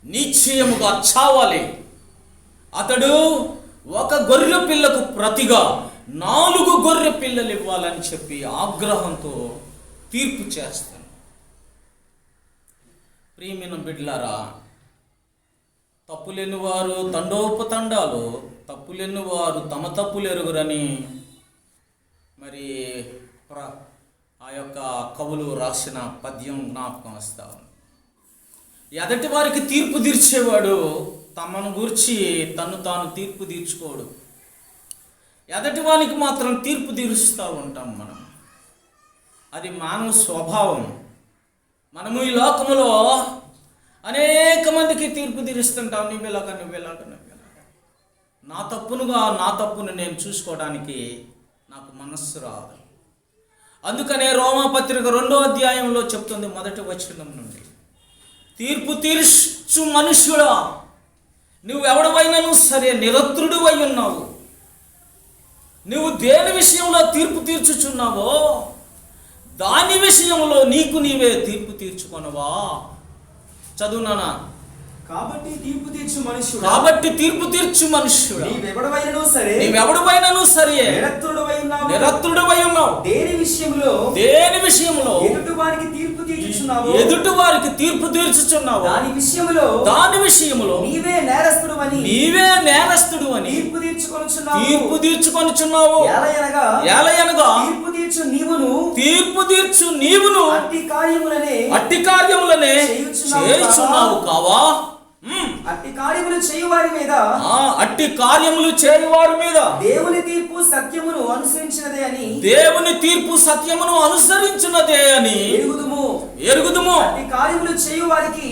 నిశ్చయముగా చావాలి, అతడు ఒక గొర్రె పిల్లకు ప్రతిగా 4 గొర్రె పిల్లలు ఇవ్వాలని చెప్పి ఆగ్రహంతో తీర్పు చేస్తాను. ప్రియమైన బిడ్డలారా, తప్పులేని వారు తండోపతండాలు, తప్పులేని వారు తమ తప్పులు ఎరుగురని మరి ఆ యొక్క కవులు రాసిన పద్యం జ్ఞాపకం వస్తా ఉంది. ఎదటి వారికి తీర్పు తీర్చేవాడు తమను గురించి తను తాను తీర్పు తీర్చుకోడు. ఎదటి వానికి మాత్రం తీర్పు తీరుస్తూ ఉంటాం మనం. అది మానవ స్వభావం. మనము ఈ లోకములో అనేక మందికి తీర్పు తీరుస్తుంటాం. నువ్వెలాగా నా తప్పును నేను చూసుకోవడానికి నాకు మనస్సు రాదు. అందుకనే రోమాపత్రిక 2వ అధ్యాయంలో చెప్తుంది, 1వ వచనం నుండి, తీర్పు తీర్చు మనుష్యుడా, నువ్వెవడవైనను సరే నిరత్రుడు అయి ఉన్నావు. నువ్వు దేని విషయంలో తీర్పు తీర్చుచున్నావో దాని విషయంలో నీకు నీవే తీర్పు తీర్చుకొనవా. చదువునానా? కాబట్టి తీర్పు తీర్చు మనుష్యుడు, నీవెవడవైనను సరే నిరత్రుడవై ఉన్నావు. దేని విషయంలో ఎదుటి వారికి తీర్పు తీర్చుచున్నావు దాని విషయంలో నీవే నేరస్తుడు అని తీర్పు తీర్చుకొనుచున్నావు. ఏలయనగా తీర్పు తీర్చు నీవును అట్టి కార్యములనే చేయుచున్నావు కావా. అట్టి కార్యములు చేయువారి మీద దేవుని తీర్పు సత్యమును అనుసరించినదే అని ఎరుగుదుము.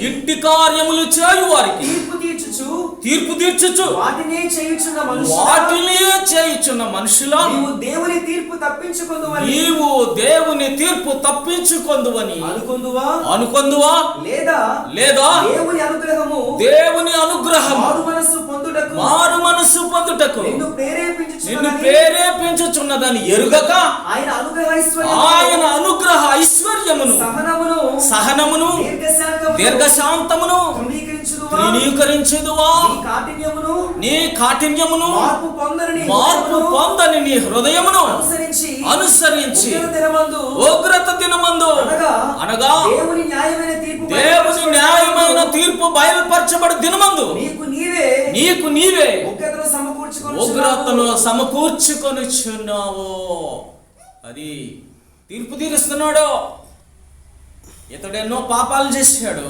ఇంటి కార్యములు చేయువారికి తీర్పు తీర్చుచు వాటినే చేయుచున్న వినిచున్న మనుషులా, నీవు దేవుని తీర్పు తప్పించుకొందువని, నీవు దేవుని తీర్పు తప్పించుకొందువని అనుకొందువా లేదా దేవుని అనుగ్రహము మారు మనస్సు పొందుటకు నిన్ను ప్రేరేపించుచున్నదని ఎరుగక ఆయన అనుగ్రహ ఐశ్వర్యమును సహనమును దీర్ఘశాంతమును తృణీకరించుదువా, నీ కాఠిన్యమును మార్పు పొందని నీ హృదయమును అనుసరించి ఉగ్రత దినమందు అనగా దేవుని న్యాయమైన తీర్పు బయలుపరచబడి దినమందు నీకు నీవే ఉగ్రతను సమకూర్చుకొనిచున్నావు. అది తీర్పు తీరుస్తున్నాడు. ఇతడు ఎన్నో పాపాలు చేశాడు.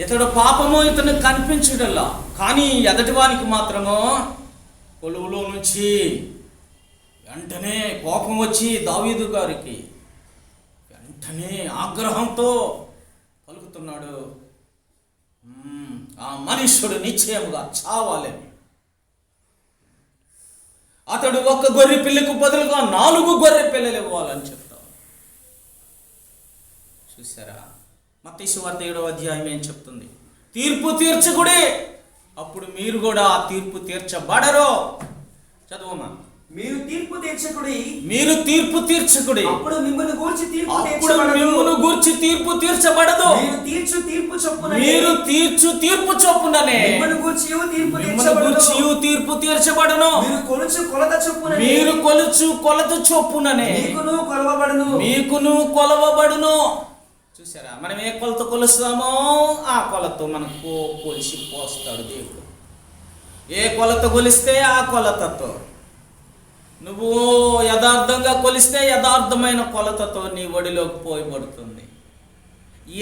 ఇతడు పాపము ఇతను కనిపించడల్లా, కానీ ఎదటివానికి మాత్రము కొలువులో నుంచి వెంటనే కోపం వచ్చి దావీదు గారికి వెంటనే ఆగ్రహంతో పలుకుతున్నాడు, ఆ మనుష్యుడు నిశ్చయముగా చావాలని. అతడు ఒక్క గొర్రె పిల్లకు బదులుగా 4 గొర్రె పిల్లలు ఇవ్వాలని చెప్తాడు. చూసారా, మత్తయి సువార్త 7వ అధ్యాయం ఏం చెప్తుంది? తీర్పు తీర్చకుడే, అప్పుడు మీరు కూడా ఆ తీర్పు తీర్చబడరు. చదువమ్మా. మీరు తీర్పు తీర్చకుడి, అప్పుడు మిమ్మల్ని గూర్చి తీర్పు తీర్చబడదు. మీరు తీర్చు తీర్పు చొప్పుననే మిమ్మల్ని గూర్చి తీర్పు తీర్చబడును. మీరు కొలుచు కొలత చొప్పుననే మీకును కొలవబడును. చూసారా, మనం ఏ కొలత కొలుస్తామో ఆ కొలతో మనకు కొలిసి పోస్తాడు దేవుడు. ఏ కొలత కొలిస్తే ఆ కొలతతో, నువ్వు యథార్థంగా కొలిస్తే యథార్థమైన కొలతతో నీ ఒడిలోకి పోయబడుతుంది.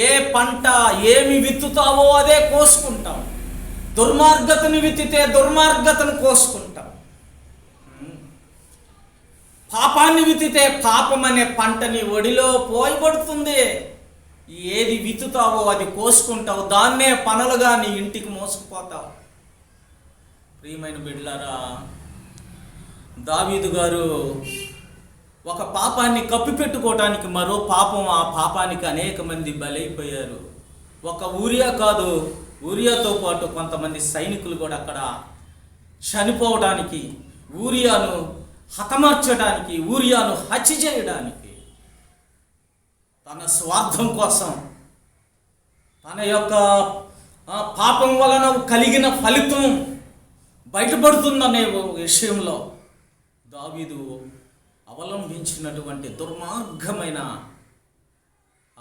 ఏ పంట ఏమి విత్తుతావో అదే కోసుకుంటావు. దుర్మార్గతను విత్తితే దుర్మార్గతను కోసుకుంటావు. పాపాన్ని విత్తితే పాపం అనే పంట నీ ఒడిలో పోయబడుతుంది. ఏది విత్తుతావో అది కోసుకుంటావు. దాన్నే పనులుగా నీ ఇంటికి మోసుకుపోతావు. ప్రియమైన బిడ్డలారా, దావీదు గారు ఒక పాపాన్ని కప్పిపెట్టుకోవటానికి మరో పాపం, ఆ పాపానికి అనేక మంది బలైపోయారు. ఒక ఊరియా కాదు, ఊరియాతో పాటు కొంతమంది సైనికులు కూడా అక్కడ చనిపోవడానికి, ఊరియాను హతమార్చడానికి, ఊరియాను హత్య చేయడానికి, తన స్వార్థం కోసం, తన యొక్క పాపం వలన కలిగిన ఫలితం బయటపడుతుందనే విషయంలో దావీదు అవలంబించినటువంటి దుర్మార్గమైన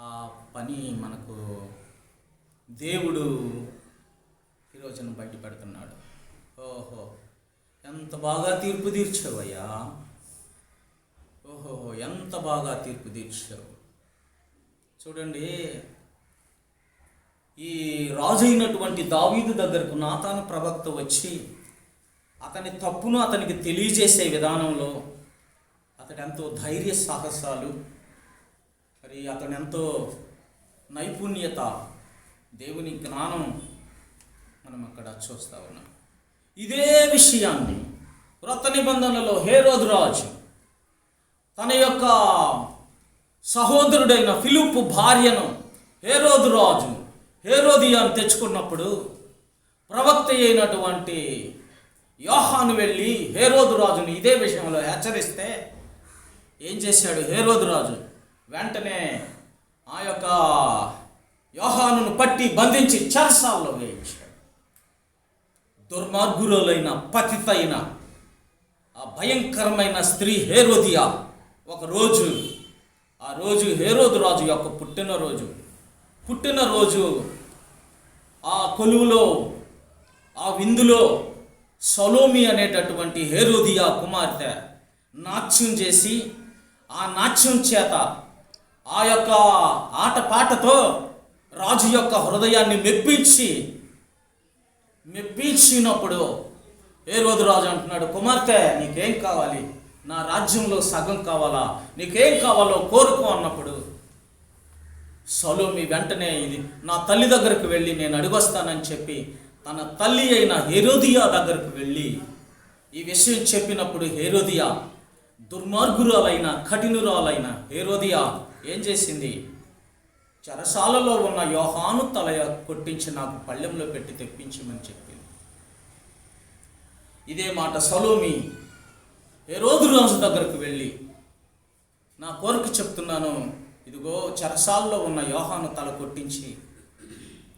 ఆ పని మనకు దేవుడు ఈరోజున బయటపెడుతున్నాడు. ఓహో, ఎంత బాగా తీర్పు తీర్చావయ్యా, ఓహో ఎంత బాగా తీర్పు తీర్చావు. చూడండి, ఈ రాజు అయినటువంటి దావీదు దగ్గరకు నాతాను ప్రవక్త వచ్చి అతని తప్పును అతనికి తెలియజేసే విధానంలో అతడు ఎంతో ధైర్య సాహసాలు, మరి అతను ఎంతో నైపుణ్యత, దేవుని జ్ఞానం మనం అక్కడ చూస్తూ ఉన్నాం. ఇదే విషయాన్ని క్రొత్త నిబంధనలో హేరోదు రాజు తన యొక్క సహోదరుడైన ఫిలిప్పు భార్యను హేరోదు రాజు హేరోదియాను తెచ్చుకున్నప్పుడు ప్రవక్త అయినటువంటి యోహాను వెళ్ళి హేరోదు రాజును ఇదే విషయంలో హెచ్చరిస్తే ఏం చేశాడు? హేరోదు రాజు వెంటనే ఆ యొక్క యోహానును పట్టి బంధించి చెరసాల్లో వేయించాడు. దుర్మార్గురులైన పతితైన ఆ భయంకరమైన స్త్రీ హేరోదియా ఒకరోజు, ఆ రోజు హేరోదు రాజు యొక్క పుట్టినరోజు ఆ కొలువులో, ఆ విందులో సొలోమి అనేటటువంటి హేరోదియా కుమార్తె నాట్యం చేసి, ఆ నాట్యం చేత ఆ యొక్క ఆటపాటతో రాజు యొక్క హృదయాన్ని మెప్పించినప్పుడు హేరోదు రాజు అంటున్నాడు, కుమార్తె నీకేం కావాలి? నా రాజ్యంలో సగం కావాలా? నీకేం కావాలో కోరుకో అన్నప్పుడు సొలోమి వెంటనే ఇది నా తల్లి దగ్గరకు వెళ్ళి నేను అడిగొస్తానని చెప్పి తన తల్లి అయిన హేరోదియా దగ్గరకు వెళ్ళి ఈ విషయం చెప్పినప్పుడు హేరోదియా, దుర్మార్గురాలైన కఠినురాలైన హేరోదియా ఏం చేసింది? చెరసాలలో ఉన్న యోహాను తల కొట్టించి నాకు పళ్ళెంలో పెట్టి తెప్పించమని చెప్పింది. ఇదే మాట సలోమి హేరోదు రాజు దగ్గరకు వెళ్ళి, నా కోరిక చెప్తున్నాను, ఇదిగో చెరసాలలో ఉన్న యోహాను తల కొట్టించి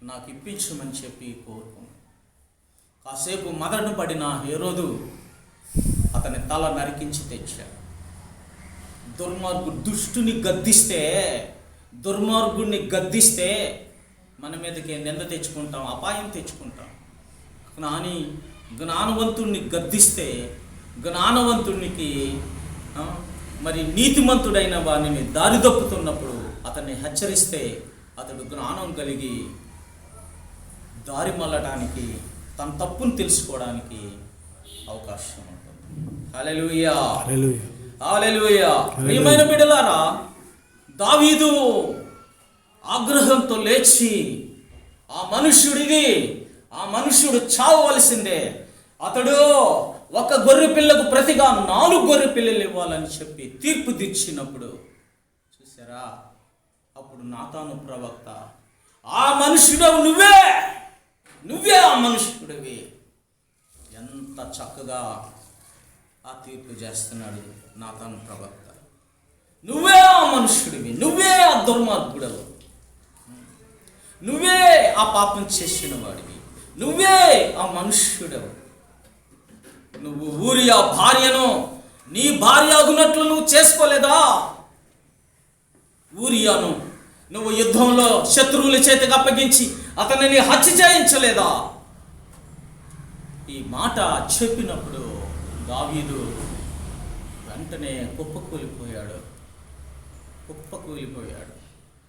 నాకు ఇప్పించమని చెప్పి కోరుకున్నాను. కాసేపు మదన పడిన హేరోదు అతని తల నరికించి తెచ్చాడు. దుర్మార్గుడిని గద్దిస్తే మన మీదకి నింద తెచ్చుకుంటాం, అపాయం తెచ్చుకుంటాం. జ్ఞానవంతుడిని గద్దిస్తే, జ్ఞానవంతునికి మరి నీతిమంతుడైన వారిని దారి తప్పుతున్నప్పుడు అతన్ని హెచ్చరిస్తే అతడు జ్ఞానం కలిగి దారి మళ్ళడానికి, తన తప్పును తెలుసుకోవడానికి అవకాశం ఉంటుంది. హల్లెలూయా, హల్లెలూయా. ప్రియమైన బిడ్డలారా, దావీదు ఆగ్రహంతో లేచి ఆ మనుష్యుడు చావవలసిందే, అతడు ఒక గొర్రె పిల్లకు ప్రతిగా 4 గొర్రె పిల్లలు ఇవ్వాలని చెప్పి తీర్పు తీర్చినప్పుడు చూసారా, అప్పుడు నాతాను ప్రవక్త, ఆ మనుష్యుడవు నువ్వే ఆ మనుష్యుడివి. ఎంత చక్కగా ఆ తీర్పు చేస్తున్నాడు నాతాను ప్రవక్త. నువ్వే ఆ మనుష్యుడివి, నువ్వే ఆ దుర్మార్గుడవు, నువ్వే ఆ పాపం చేసిన వాడివి, నువ్వే ఆ మనుష్యుడవు. నువ్వు ఊరియా భార్యను నీ భార్య అగునట్లు నువ్వు చేసుకోలేదా? ఊరియాను నువ్వు యుద్ధంలో శత్రువుల చేతికి అప్పగించి అతనిని హత్య చేయించలేదా? ఈ మాట చెప్పినప్పుడు దావీదు వెంటనే కుప్పకూలిపోయాడు,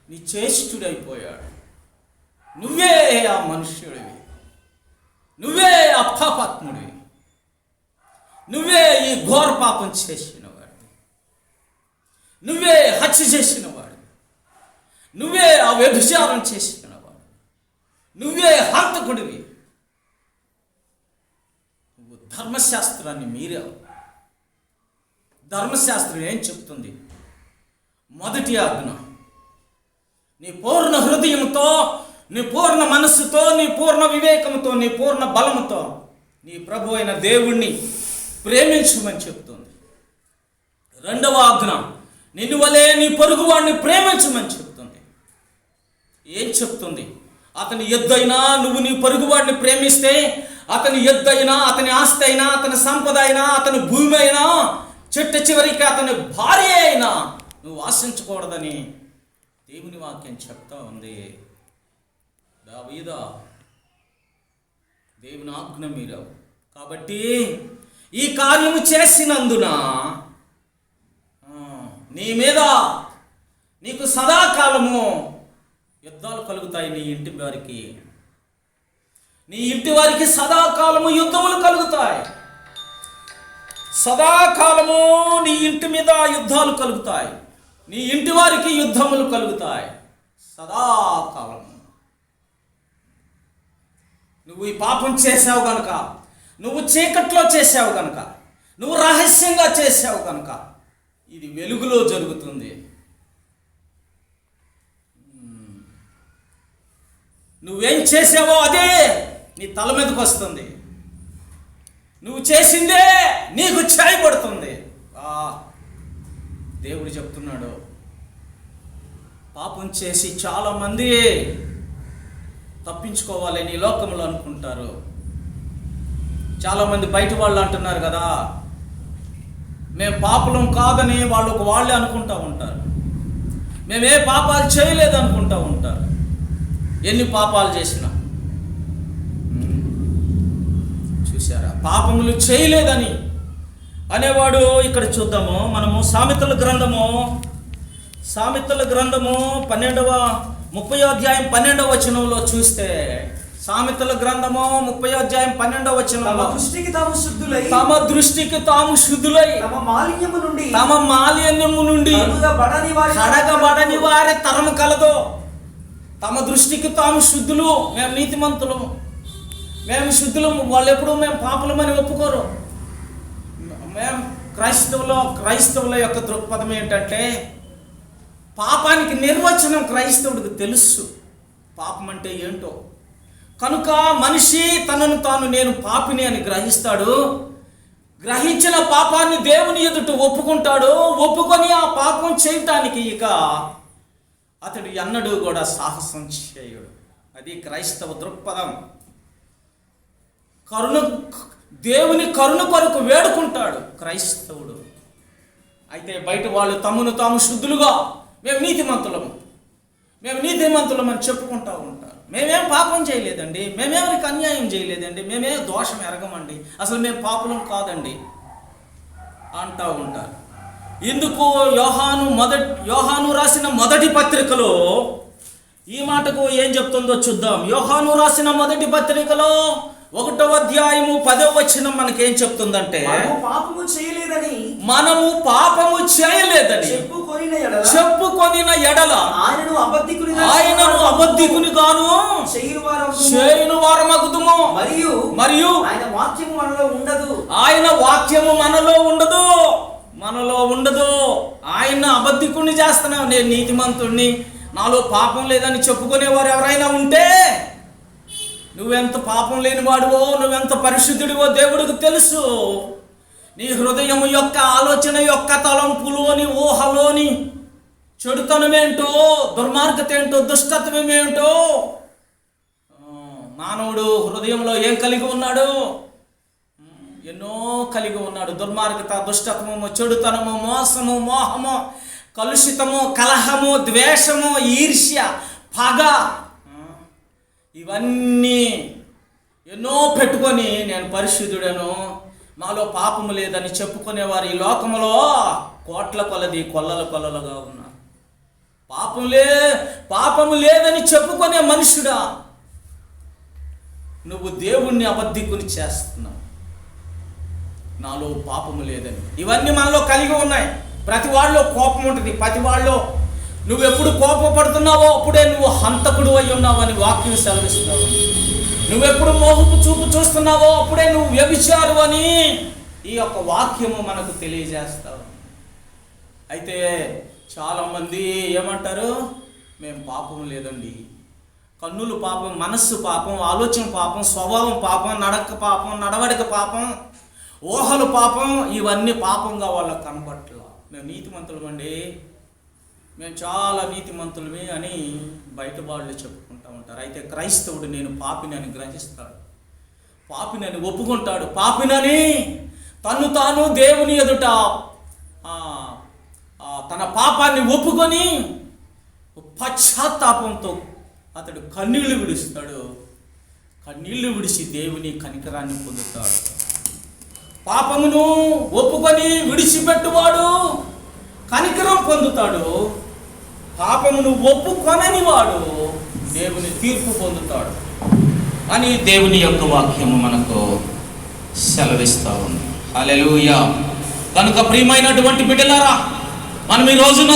నీ చేష్టుడైపోయాడు. నువ్వే ఆ మనుష్యుడివి, నువ్వే ఆ పాపాత్ముడివి, నువ్వే ఈ ఘోర పాపం చేసినవాడు, నువ్వే హత్య చేసినవాడు, నువ్వే ఆ వ్యభిచారం చేసినవాడు, నువ్వే హంతకుడివి. నువ్వు ధర్మశాస్త్రాన్ని మీరావు. ధర్మశాస్త్రం ఏం చెప్తుంది? మొదటి ఆజ్ఞ, నీ పూర్ణ హృదయంతో, నీ పూర్ణ మనస్సుతో, నీ పూర్ణ వివేకంతో, నీ పూర్ణ బలముతో నీ ప్రభు అయిన దేవుణ్ణి ప్రేమించమని చెప్తుంది. రెండవ ఆజ్ఞ, నిన్ను వలే నీ పొరుగువాడిని ప్రేమించమని చెప్తుంది. ఏం చెప్తుంది? అతని ఎద్దైనా నువ్వు నీ పొరుగువాడిని ప్రేమిస్తే, అతని ఎద్దైనా, అతని ఆస్తి అయినా, అతని సంపద అయినా, అతని భూమి అయినా, చిట్ట చివరికి అతని భార్య అయినా నువ్వు ఆశించకూడదని దేవుని వాక్యం చెప్తా ఉంది. దావీదా, దేవుని ఆజ్ఞ మీరావు కాబట్టి ఈ కార్యము చేసినందున నీ మీద నీకు సదాకాలము యుద్ధాలు కలుగుతాయి. నీ ఇంటి వారికి సదాకాలము యుద్ధములు కలుగుతాయి. సదాకాలము నీ ఇంటి మీద యుద్ధాలు కలుగుతాయి, నీ ఇంటి వారికి యుద్ధములు కలుగుతాయి సదాకాలం. నువ్వు ఈ పాపం చేసావు గనుక, నువ్వు చీకట్లో చేసావు గనుక, నువ్వు రహస్యంగా చేసావు గనుక ఇది వెలుగులో జరుగుతుంది. నువ్వేం చేసావో అదే నీ తల మీదకి వస్తుంది. నువ్వు చేసిందే నీకు చేయబడుతుంది. దేవుడు చెప్తున్నాడు, పాపం చేసి చాలామంది తప్పించుకోవాలని ఈ లోకంలో అనుకుంటారు. చాలామంది బయట వాళ్ళు అంటున్నారు కదా, మేము పాపలం కాదని వాళ్ళే అనుకుంటూ ఉంటారు. మేమే పాపాలు చేయలేదు అనుకుంటూ ఉంటారు. ఎన్ని పాపాలు చేసినా చూసారా, పాపములు చేయలేదని అనేవాడు. ఇక్కడ చూద్దాము మనము సామెతల గ్రంథము 30వ అధ్యాయం 12వ వచనంలో చూస్తే, సామెతల గ్రంథము 30వ అధ్యాయం 12వ వచనం, తమ దృష్టికి తాము శుద్ధులై తమ మాలిన్యము నుండి కడగబడని వారి తరము కలదు. తమ దృష్టికి తాము శుద్ధులు, మేము నీతిమంతులము, మేము శుద్ధులము. వాళ్ళు ఎప్పుడు మేము పాపులమని ఒప్పుకోరు. క్రైస్తవుల యొక్క దృక్పథం ఏంటంటే, పాపానికి నిర్వచనం క్రైస్తవుడికి తెలుసు, పాపం అంటే ఏంటో. కనుక మనిషి తనను తాను నేను పాపిని అని గ్రహిస్తాడు. గ్రహించిన పాపాన్ని దేవుని ఎదుట ఒప్పుకుంటాడు. ఒప్పుకొని ఆ పాపం చేయటానికి ఇక అతడు ఎన్నడూ కూడా సాహసం చేయడు. అది క్రైస్తవ దృక్పథం. దేవుని కరుణ కొరకు వేడుకుంటాడు క్రైస్తవుడు. అయితే బయట వాళ్ళు తమను తాము శుద్ధులుగా మేము నీతిమంతులం అని చెప్పుకుంటూ ఉంటారు. మేమేం పాపం చేయలేదండి, మేమేమరికి అన్యాయం చేయలేదండి, మేమేం దోషం ఎరగమండి, అసలు మేము పాపులం కాదండి అంటూ ఉంటారు. ఇందుకు యోహాను రాసిన మొదటి పత్రికలో ఈ మాటకు ఏం చెప్తుందో చూద్దాం. యోహాను రాసిన మొదటి పత్రికలో 1వ అధ్యాయము 10వ వచనం మనకేం చెప్తుందంటే, మనము పాపము చేయలేదని చెప్పుకొనిన ఎడల ఆయనను అబద్ధికునిగాను చేయును వారమగుదుము. మరియు ఆయన వాక్యము మనలో ఉండదు. ఆయన అబద్ధికుని చేస్తున్నావు. నేను నీతిమంతుడిని, నాలో పాపం లేదని చెప్పుకునేవారు ఎవరైనా ఉంటే, నువ్వెంత పాపం లేనివాడువో, నువ్వెంత పరిశుద్ధుడివో దేవుడికి తెలుసు. నీ హృదయం యొక్క ఆలోచన యొక్క తలంపులోని ఊహలోని చెడుతనమేంటో, దుర్మార్గత ఏంటో, దుష్టత్వం ఏంటో. మానవుడు హృదయంలో ఏం కలిగి ఉన్నాడు? ఎన్నో కలిగి ఉన్నాడు. దుర్మార్గత, దుష్టత్వము, చెడుతనము, మోసము, మోహము, కలుషితము, కలహము, ద్వేషము, ఈర్ష్య, పగ, ఇవన్నీ ఎన్నో పెట్టుకొని నేను పరిశుద్ధుడను, మాలో పాపము లేదని చెప్పుకునేవారు ఈ లోకములో కోట్ల కొలది, కొల్లల కొల్లలుగా ఉన్నారు. పాపము లేదని చెప్పుకునే మనుషుడా, నువ్వు దేవుణ్ణి అబద్ధికుని చేస్తున్నావు. నాలో పాపము లేదని. ఇవన్నీ మనలో కలిగి ఉన్నాయి. ప్రతి వాళ్ళలో కోపం ఉంటుంది. ప్రతి వాళ్ళలో నువ్వెప్పుడు కోపపడుతున్నావో అప్పుడే నువ్వు హంతకుడు అయి ఉన్నావు అని వాక్యం సెలవిస్తున్నావు. నువ్వెప్పుడు మోహపు చూపు చూస్తున్నావో అప్పుడే నువ్వు వ్యభిచారు అని ఈ యొక్క వాక్యము మనకు తెలియజేస్తావు. అయితే చాలామంది ఏమంటారు? మేము పాపం లేదండి. కన్నులు పాపం, మనస్సు పాపం, ఆలోచన పాపం, స్వభావం పాపం, నడక పాపం, నడవడిక పాపం, ఊహలు పాపం, ఇవన్నీ పాపంగా వాళ్ళకు కనబట్ల. మేము నీతిమంతులమండి, మేము చాలా నీతిమంతులమే అని బయట వాళ్ళు చెప్పుకుంటూ ఉంటారు. అయితే క్రైస్తవుడు నేను పాపిని అని గ్రహిస్తాడు, పాపిని అని ఒప్పుకుంటాడు. పాపినని తను తాను దేవుని ఎదుట తన పాపాన్ని ఒప్పుకొని పశ్చాత్తాపంతో అతడు కన్నీళ్లు విడుస్తాడు. కన్నీళ్లు విడిచి దేవుని కనికరాన్ని పొందుతాడు. పాపమును ఒప్పుకొని విడిచిపెట్టువాడు కనికరం పొందుతాడు. పాపమును ఒప్పుకొనని వాడు దేవుని తీర్పు పొందుతాడు అని దేవుని యొక్క వాక్యము మనకు సెలవిస్తూ ఉంది. హల్లెలూయా. కనుక ప్రియమైనటువంటి బిడ్డలారా, మనం ఈ రోజున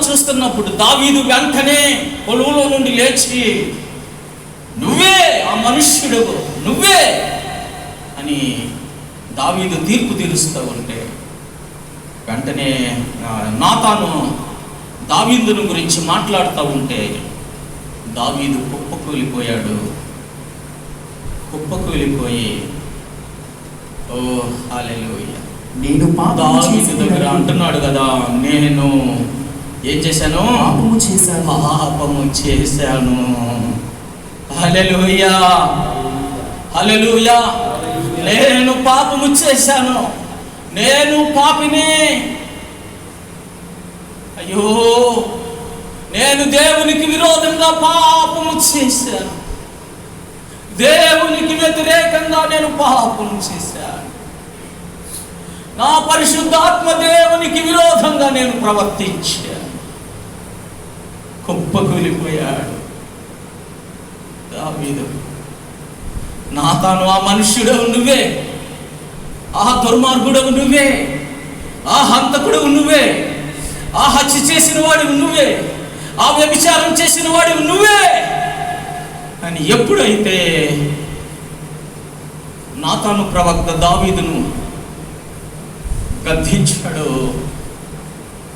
చూస్తున్నప్పుడు దావీదు వెంటనే కొలువులో నుండి లేచి, నువ్వే ఆ మనుష్యుడు, నువ్వే అని దావీదు తీర్పు తీరుస్తూ ఉంటే, వెంటనే నాతాను దావీదును గురించి మాట్లాడుతూ ఉంటే దావీదు కుప్పకు వెళ్ళిపోయి ఓ హల్లెలూయా, నేను దావీదు దగ్గర అంటున్నాడు కదా, నేను ఏం చేశాను? పాపము చేశాను. హల్లెలూయా, హల్లెలూయా. నేను పాపము చేశాను, నేను పాపిని. అయ్యో, నేను దేవునికి విరోధంగా పాపము చేశాను, దేవునికి వ్యతిరేకంగా నేను పాపము చేశాను, నా పరిశుద్ధాత్మ దేవునికి విరోధంగా నేను ప్రవర్తించాను. కుప్పకూలిపోయాడు దావీదు. నాతాను ఆ మనుష్యుడవు నువ్వే, ఆ దుర్మార్గుడవు నువ్వే, ఆ హంతకుడవు నువ్వే, ఆ హత్య చేసిన వాడివి నువ్వే, ఆ వ్యభిచారం చేసిన వాడివి నువ్వే అని ఎప్పుడైతే నాతాను ప్రవక్త దావీదును గద్దించాడు,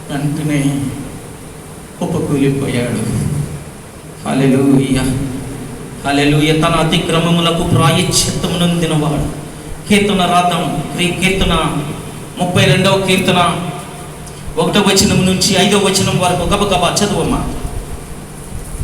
వెంటనే కుప్పకూలిపోయాడు. హల్లెలూయా, హల్లెలూయా. తన అతిక్రమములకు ప్రాయశ్చిత్తము నొందినవాడు. కీర్తన రాద్దాం. కీర్తన 32వ కీర్తన 1వ వచనం నుంచి 5వ వచనం వరకు గబగబా చదువమ్మా.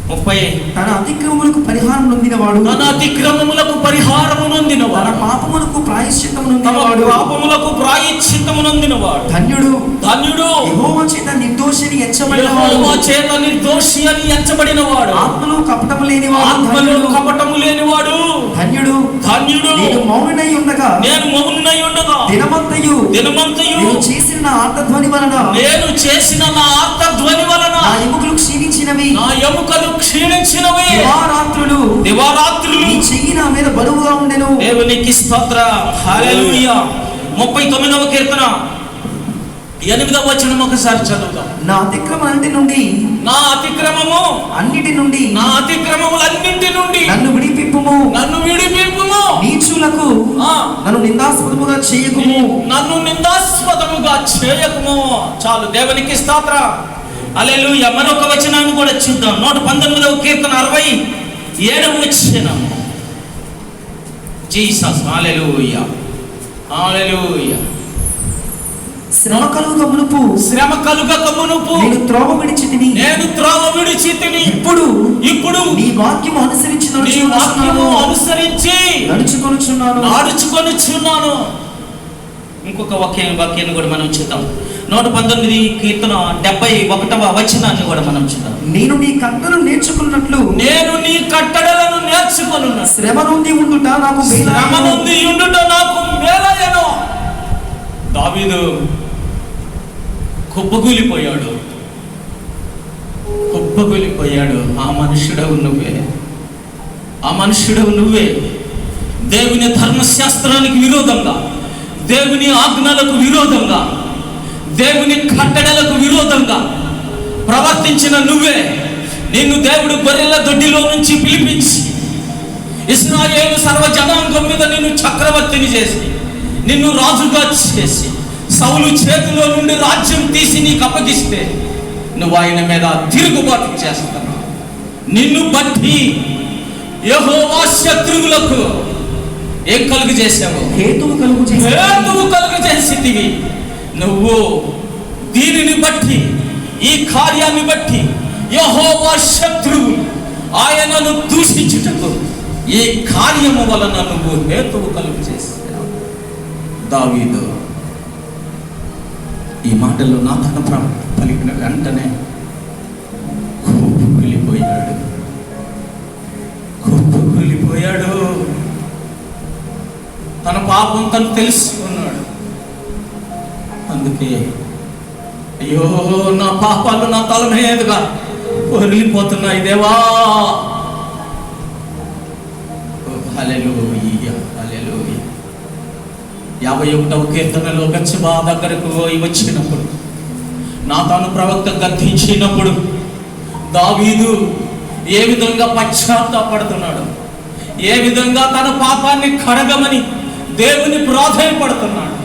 30. తన అతిక్రమములకు పరిహారం నొందినవాడు, తన అతిక్రమములకు పరిహారము తన నొందినవాడు, పాపములకు ప్రాయశ్చిత్తము తమ నొందినవాడు పాపములకు ప్రాయశ్చిత్తము నొందినవాడు. ధన్యుడు. ధన్యుడు. యెహోవా చేత నిర్దోషిని ఎంచబడినవాడు, యెహోవా చేత నిర్దోషి అని ఎంచబడినవాడు, ఆత్మలో కపటము లేనివాడు ఆత్మలో ధన్యుడు. కపటము లేనివాడు ధన్యుడు. ధన్యుడు. నేను మౌననై ఉండగా, నేను మౌనమై ఉండగా దినమంతయు దినమంతయు నేను చేసిన నా ఆర్తధ్వని వలన నేను చేసిన నా ఆర్తధ్వని వలన నా ఎముకలు క్షీణించినవి, నా ఎముకలు క్షీణించినవి. దివారాత్రులు దివారాత్రులు నీ చెయ్యి నా మీద బరువుగా ఉండెను. దేవునికి స్తోత్రం. హల్లెలూయా. 39వ కీర్తన 8వ వచనం ఒకసారి చదువుదాం. నా అతిక్రమం నుండి, నా అతిక్రమము అన్నిటి నుండి, నా అతిక్రమములన్నింటి నుండి నన్ను విడిపింపుము. నన్ను విడిపింపుము. నీచులకు ఆ, నన్ను నిందాస్పదముగా చేయకుము. నన్ను నిందాస్పదముగా చేయకుము. చాలు. దేవునికి స్తోత్రం. హల్లెలూయా. మరొక వచనాన్ని కూడా చూద్దాం. 119వ కీర్తన 67వ వచనం. జీసస్. హల్లెలూయా, హల్లెలూయా. శ్రమ కలుగక మునుపు శ్రమ కలుగక మునుపు నేను త్రోవ విడిచితిని, నేను త్రోవ విడిచితిని. ఇప్పుడు నీ వాక్యము అనుసరించి నీ వాక్యము అనుసరించి నడుచుకొనుచున్నాను. నడుచుకొనుచున్నాను. ఇంకొక వాక్యాన్ని కూడా మనం చూద్దాం. 119 కీర్తన 71వ వచనాన్ని కూడా మనం చూద్దాం. నేను నీ కట్టడలు నేర్చుకున్నట్లు, నేను నీ కట్టడలను నేర్చుకొనున్నాను. శ్రమ నుండి ఉండుట నాకు శ్రమ నుండి ఉండుట నాకు మేలయను. దావీదు కుప్పకూలిపోయాడు, కుప్పకూలిపోయాడు. ఆ మనుషుడవు నువ్వే, ఆ మనుషుడవు నువ్వే. దేవుని ధర్మశాస్త్రానికి విరోధంగా, దేవుని ఆజ్ఞలకు విరోధంగా, దేవుని కట్టడలకు విరోధంగా ప్రవర్తించిన నువ్వే. నిన్ను దేవుడు గొర్రెల దొడ్డిలో నుంచి పిలిపించి ఇశ్రాయేలు సర్వజనాంగం మీద నిన్ను చక్రవర్తిని చేసి, నిన్ను రాజుగా చేసి, సౌలు చేతిలో నుండి రాజ్యం తీసి నీకు అప్పగిస్తే నువ్వు ఆయన మీద తిరుగుబాటు చేస్తున్నావు. నిన్ను బట్టి యెహోవా శత్రువులకు ఏం కలుగు చేసావు? హేతువు కలుగు చేసితివి. నువ్వు దీనిని బట్టి, ఈ కార్యాన్ని బట్టి యెహోవా శత్రువు ఆయనను దూషించుటకు ఈ కార్యము వలన నువ్వు హేతువు కలుగు చేసావు. దావీదు ఈ మాటల్లో నాతాను ప్రవక్త పలికిన వెంటనే కుప్పకూలిపోయాడు, కుప్పకూలిపోయాడు. తన పాపం తను తెలుసుకున్నాడు. అందుకే అయ్యో నా పాపాలు నా తల మీదుగా పొరిలిపోతున్నాయి దేవా. హల్లెలూయా, హల్లెలూయా. 51వ కీర్తనలో బెత్షెబా దగ్గరకు వచ్చినప్పుడు, నాతాను ప్రవక్త గద్దించినప్పుడు దావీదు ఏ విధంగా పశ్చాత్తాపడుతున్నాడు, ఏ విధంగా తన పాపాన్ని కడగమని దేవుని ప్రాధేయపడుతున్నాడు,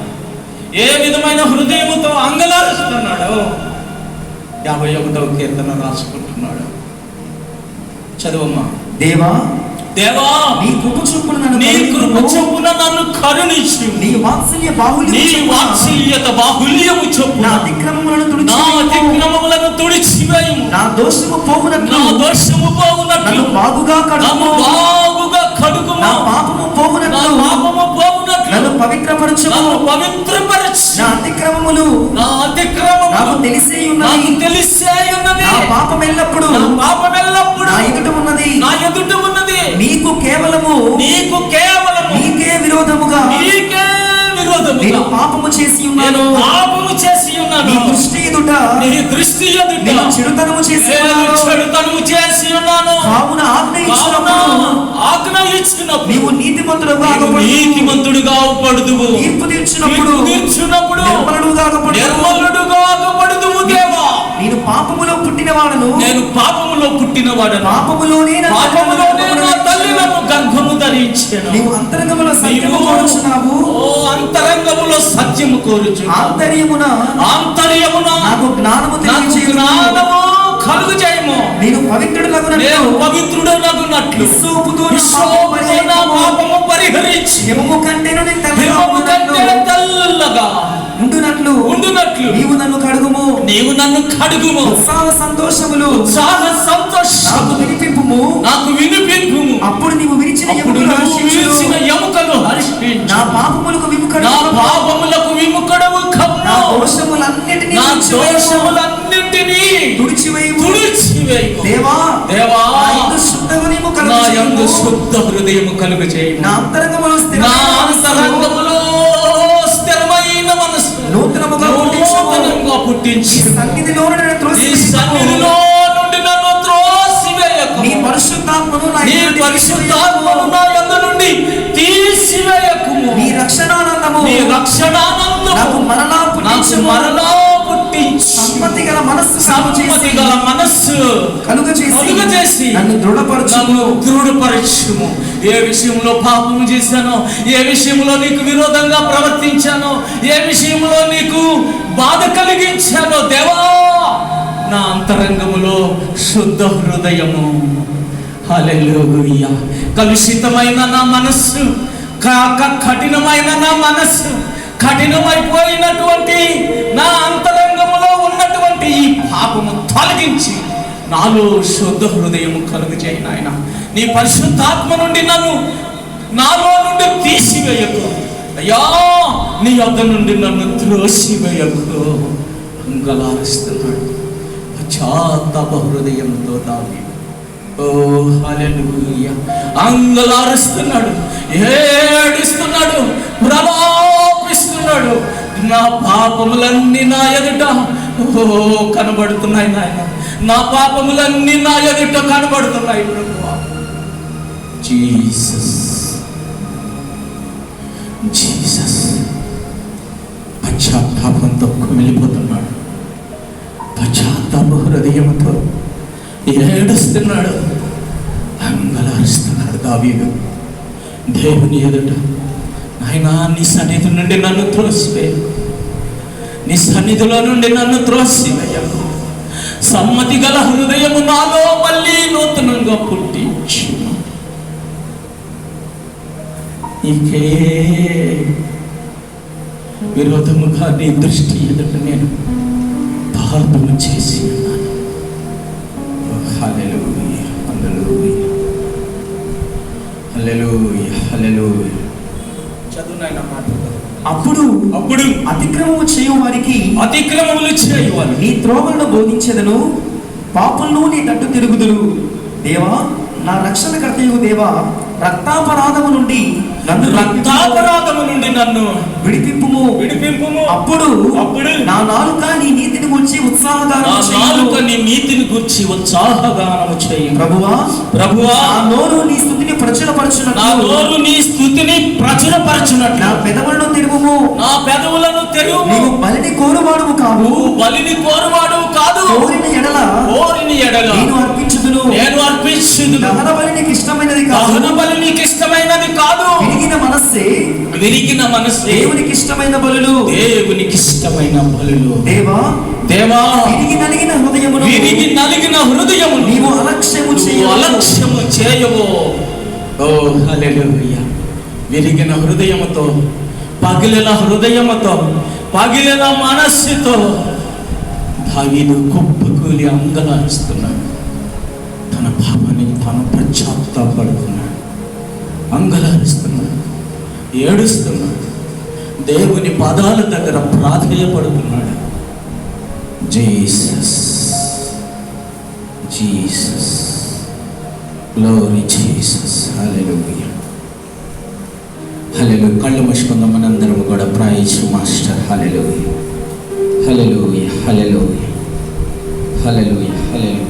ఏ విధమైన హృదయముతో అంగలారుస్తున్నాడు. 51వ కీర్తన రాసుకుంటున్నాడు. చదువమ్మా. దేవా, దేవా, నీ కృప చొప్పున నన్ను కరుణించు. నీ వాత్సల్యత బాహుల్యము చొప్పున నా అతిక్రమములను తుడిచివేయుము. నా దోషము పోవునట్లు నన్ను బాగుగా కడుగుము. నా పాపము పోవునట్లు నన్ను పవిత్రపరచుము. నా అతిక్రమములు నాకు తెలిసే ఉన్నది. నా పాపం ఎల్లప్పుడు నా ఎదుట ఉన్నది. నీకు కేవలము నీకే విరోధముగా నేను పాపము చేసి ఉన్నాను. నీ దృష్టి ఎదుట నేను చెడుతనము చేసి ఉన్నాను. కావున ఆజ్ఞ ఇచ్చినప్పుడు నీవు నీతిమంతుడుగా పడుదువు. తీర్పు తీర్చినప్పుడు నిర్మలుడుగా పడుదువు. దేవా, నేను పాపములో పుట్టినవాడను. పాపములోనే నా తల్లి నన్ను గర్భము ధరించెను. నీవు అంతరంగములో సత్యము రాజ్యము కోరుచు ఆంతర్యమున నాకు జ్ఞానము కలుగు చేయము. నేను పవిత్రుడనగునట్లు హిస్సోపుతో నా పాపము పరిహరించి హిమము కంటే తెల్లగా ఉండునట్లు నీవు నన్ను కడుగుము. ఉత్సాహ సంతోషములు నాకు వినిపింపుము. అప్పుడు నీవు విరిచిన ఎముకలు నా పాపములకు విముఖుడవు కమ్ము. నా దోషములన్నిటినీ తుడిచివేయు. దేవా నా యందు శుద్ధ హృదయము కలుగు చేయుము. నా అంతరంగములో స్థిరమైన మనసు నూతనముగా పుట్టించి ఈ సన్నిధిలో నుండి నన్ను త్రోసివేయకు. నీ పరిశుద్ధాత్మను నా యందు నుండి తీసివేయకు. నీ రక్షణానందము నాకు మరలా పుట్టించు. సమ్మతి గల మనస్సు కలుగజేసి నన్ను దృఢపరచుము. ఏ విషయంలో పాపము చేశానో, ఏ విషయంలో నీకు విరోధంగా ప్రవర్తించానో, ఏ విషయంలో నీకు బాధ కలిగించానో దేవా, నా అంతరంగములో శుద్ధ హృదయము. హల్లెలూయా. కలుషితమైన నా మనస్సు, కఠినమైన నా మనస్సు, కఠినమైపోయినటువంటి నా అంతరంగములో ఉన్నటువంటి ఈ పాపము తొలగించి నాలో శుద్ధ హృదయము కలుగు చేయి నాయన. నీ పరిశుద్ధాత్మ నుండి నాలో నుండి తీసివేయకు అయ్యా. నీ యొద్ద నుండి నన్ను త్రోసివేయకు. అంగలారుస్తున్నాడు పశ్చాత్తాప హృదయంతో దావీదు. ఓ హల్లెలూయా. అంగలారుస్తున్నాడు, ఏడుస్తున్నాడు, ప్రలాపిస్తున్నాడు. నా పాపములన్నీ నా ఎదుట కనబడుతున్నాయి నాయన. నా పాపములన్నీ నా ఎదుట కనబడుతున్నాయి ప్రభువా. జీసస్ పశ్చాత్తాపంతో కుమిలిపోతున్నాడు. పశ్చాత్తాప హృదయంతో ఏడుస్తున్నాడు, అంగలారుస్తున్నాడు దావీదు దేవుని ఎదుట. నాయనా, నీ సన్నిధి నుండి నన్ను త్రోసివేయకు. నీ సన్నిధిలో నుండి నన్ను త్రోసివేయకు. సమ్మతి గల హృదయము నాలో మళ్ళీ నూతనంగా పుట్టించు. నీకే విరోధముగా నీ దృష్టి ఎదుట నేను పాపము చేసి ఉన్నాను. హల్లెలూయా, హల్లెలూయా, హల్లెలూయా, హల్లెలూయా. చదువునైనా మాట. అప్పుడు అతిక్రమములు చేయువారికి నీ త్రోవలను బోధించెదను, పాపులను నీ తట్టు తిరుగుదురు. దేవా, నా రక్షణకర్తయు దేవా, రక్తాపరాధము నుండి నన్ను విడిపింపుము. అప్పుడు నా నాలుక నీ నీతిని గూర్చి ఉత్సాహగానము చేయును. ప్రభువా, నా నోరు నీ స్తుతిని ప్రచురపరచునట్లు నా పెదవులను తెరువుము. నీవు బలిని కోరువాడువు కాదు. కోరిన ఎడల నేను అర్పించుదును. దహన బలి నీకు ఇష్టమైనది కాదు. విరిగిన మనస్సే దేవునికి ఇష్టమైన బలులు. దేవా, విరిగి నలిగిన హృదయము నీవు అలక్ష్యము చేయవు. ఓ హల్లెలూయా. విరిగిన హృదయముతో, పగిలిన హృదయముతో, పగిలిన మనస్సుతో దావీదు కుప్పకూలి అంగలారుస్తున్నాడు. తన పాపాన్ని తాను పశ్చాత్తాపడుతున్నాడు, అంగలారుస్తున్నాడు, ఏడుస్తున్నాడు, దేవుని పాదాల దగ్గర ప్రాధేయపడుతున్నాడు. Jesus, Jesus, glory Jesus. Hallelujah, hallelujah. కళ్ళు మూసుకుందాం మనందరం కూడా. Praise master. Hallelujah, hallelujah, hallelujah, hallelujah, hallelujah.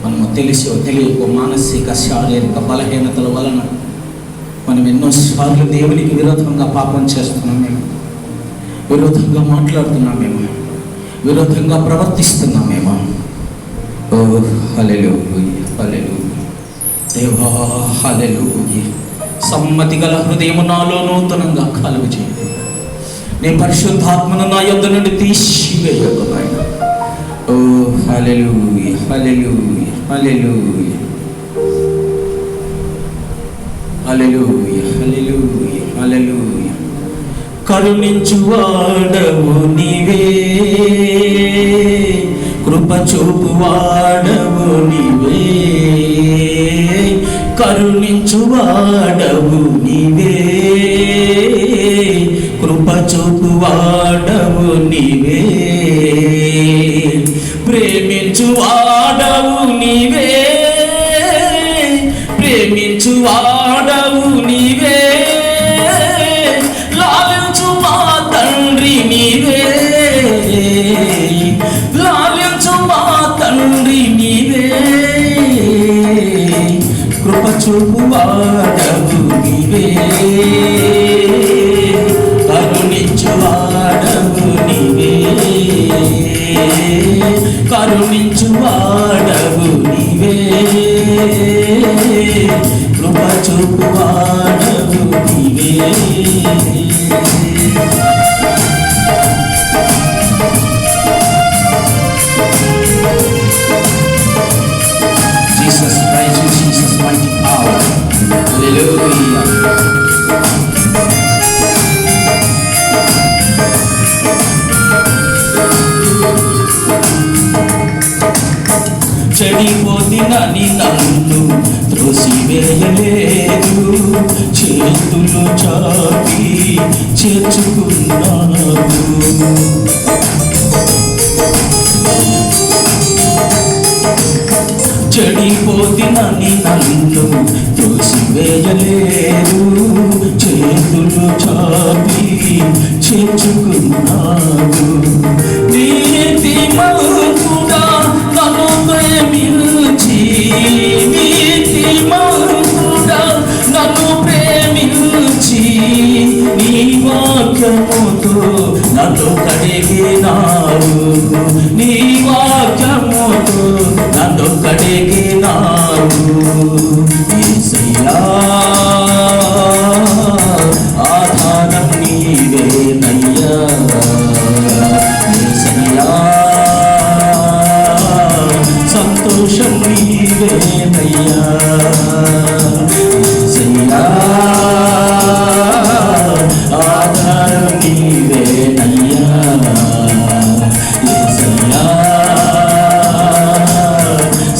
మనము తెలిసో తెలియకో మానసిక శారీరక బలహీనతల వలన మనం ఎన్నోసార్లు దేవునికి విరోధంగా పాపం చేస్తున్నామేమో, విరోధంగా మాట్లాడుతున్నామేమో, విరోధంగా ప్రవర్తిస్తున్నామేమో. ఓ హల్లెలూయా, హల్లెలూయా. దేవా, హల్లెలూయా. సమ్మతి గల హృదయము నాలో నూతనంగా కలుగు చేయండి. నీ పరిశుద్ధాత్మను నా యొద్ద నుండి తీసివేయకు నాయన. ఓ హల్లెలూయా, హల్లెలూయా, హల్లెలూయా, హల్లెలూయా, హల్లెలూయా, హల్లెలూయా. కరుణించువాడవు నీవే, కృప చూపువాడవు నీవే, కరుణించువాడవు నీవే, కృప చూపువాడవు నీవే, ప్రేమించువాడవు నీవే, ప్రేమించువాడవు నీవే, లాలించు మా తండ్రి నీవే, లాలించు మా తండ్రి నీవే, కృప చూపువాడవు నీవే, కరుణించువాడవు నీవే, కరుణించువాడవు నీవే, కృప చూపువాడవు నీవే. Jesus, praise you, Jesus, mighty power. Hallelujah. చెడిపోతినని నన్ను త్రోసివేయలేదు, చేతులు చాపి చేర్చుకున్నావు. చెడిపోతినని నన్ను త్రోసివేయలేదు, చేతులు చాపి చేర్చుకున్నావు. నీతిమంతుడా నన్ను ప్రేమించి, నీతిమంతుడా నన్ను ప్రేమించి, నీ వాక్యముతో నన్ను కడిగినావు, నీ వాక్యముతో నన్ను కడిగినావు. యేసయ్యా ఆధారం నీవేనయ్యా, యేసయ్యా సంతోషం నీవేనయ్యా, యేసయ్యా ఆధారం నీవేనయ్యా, యేసయ్యా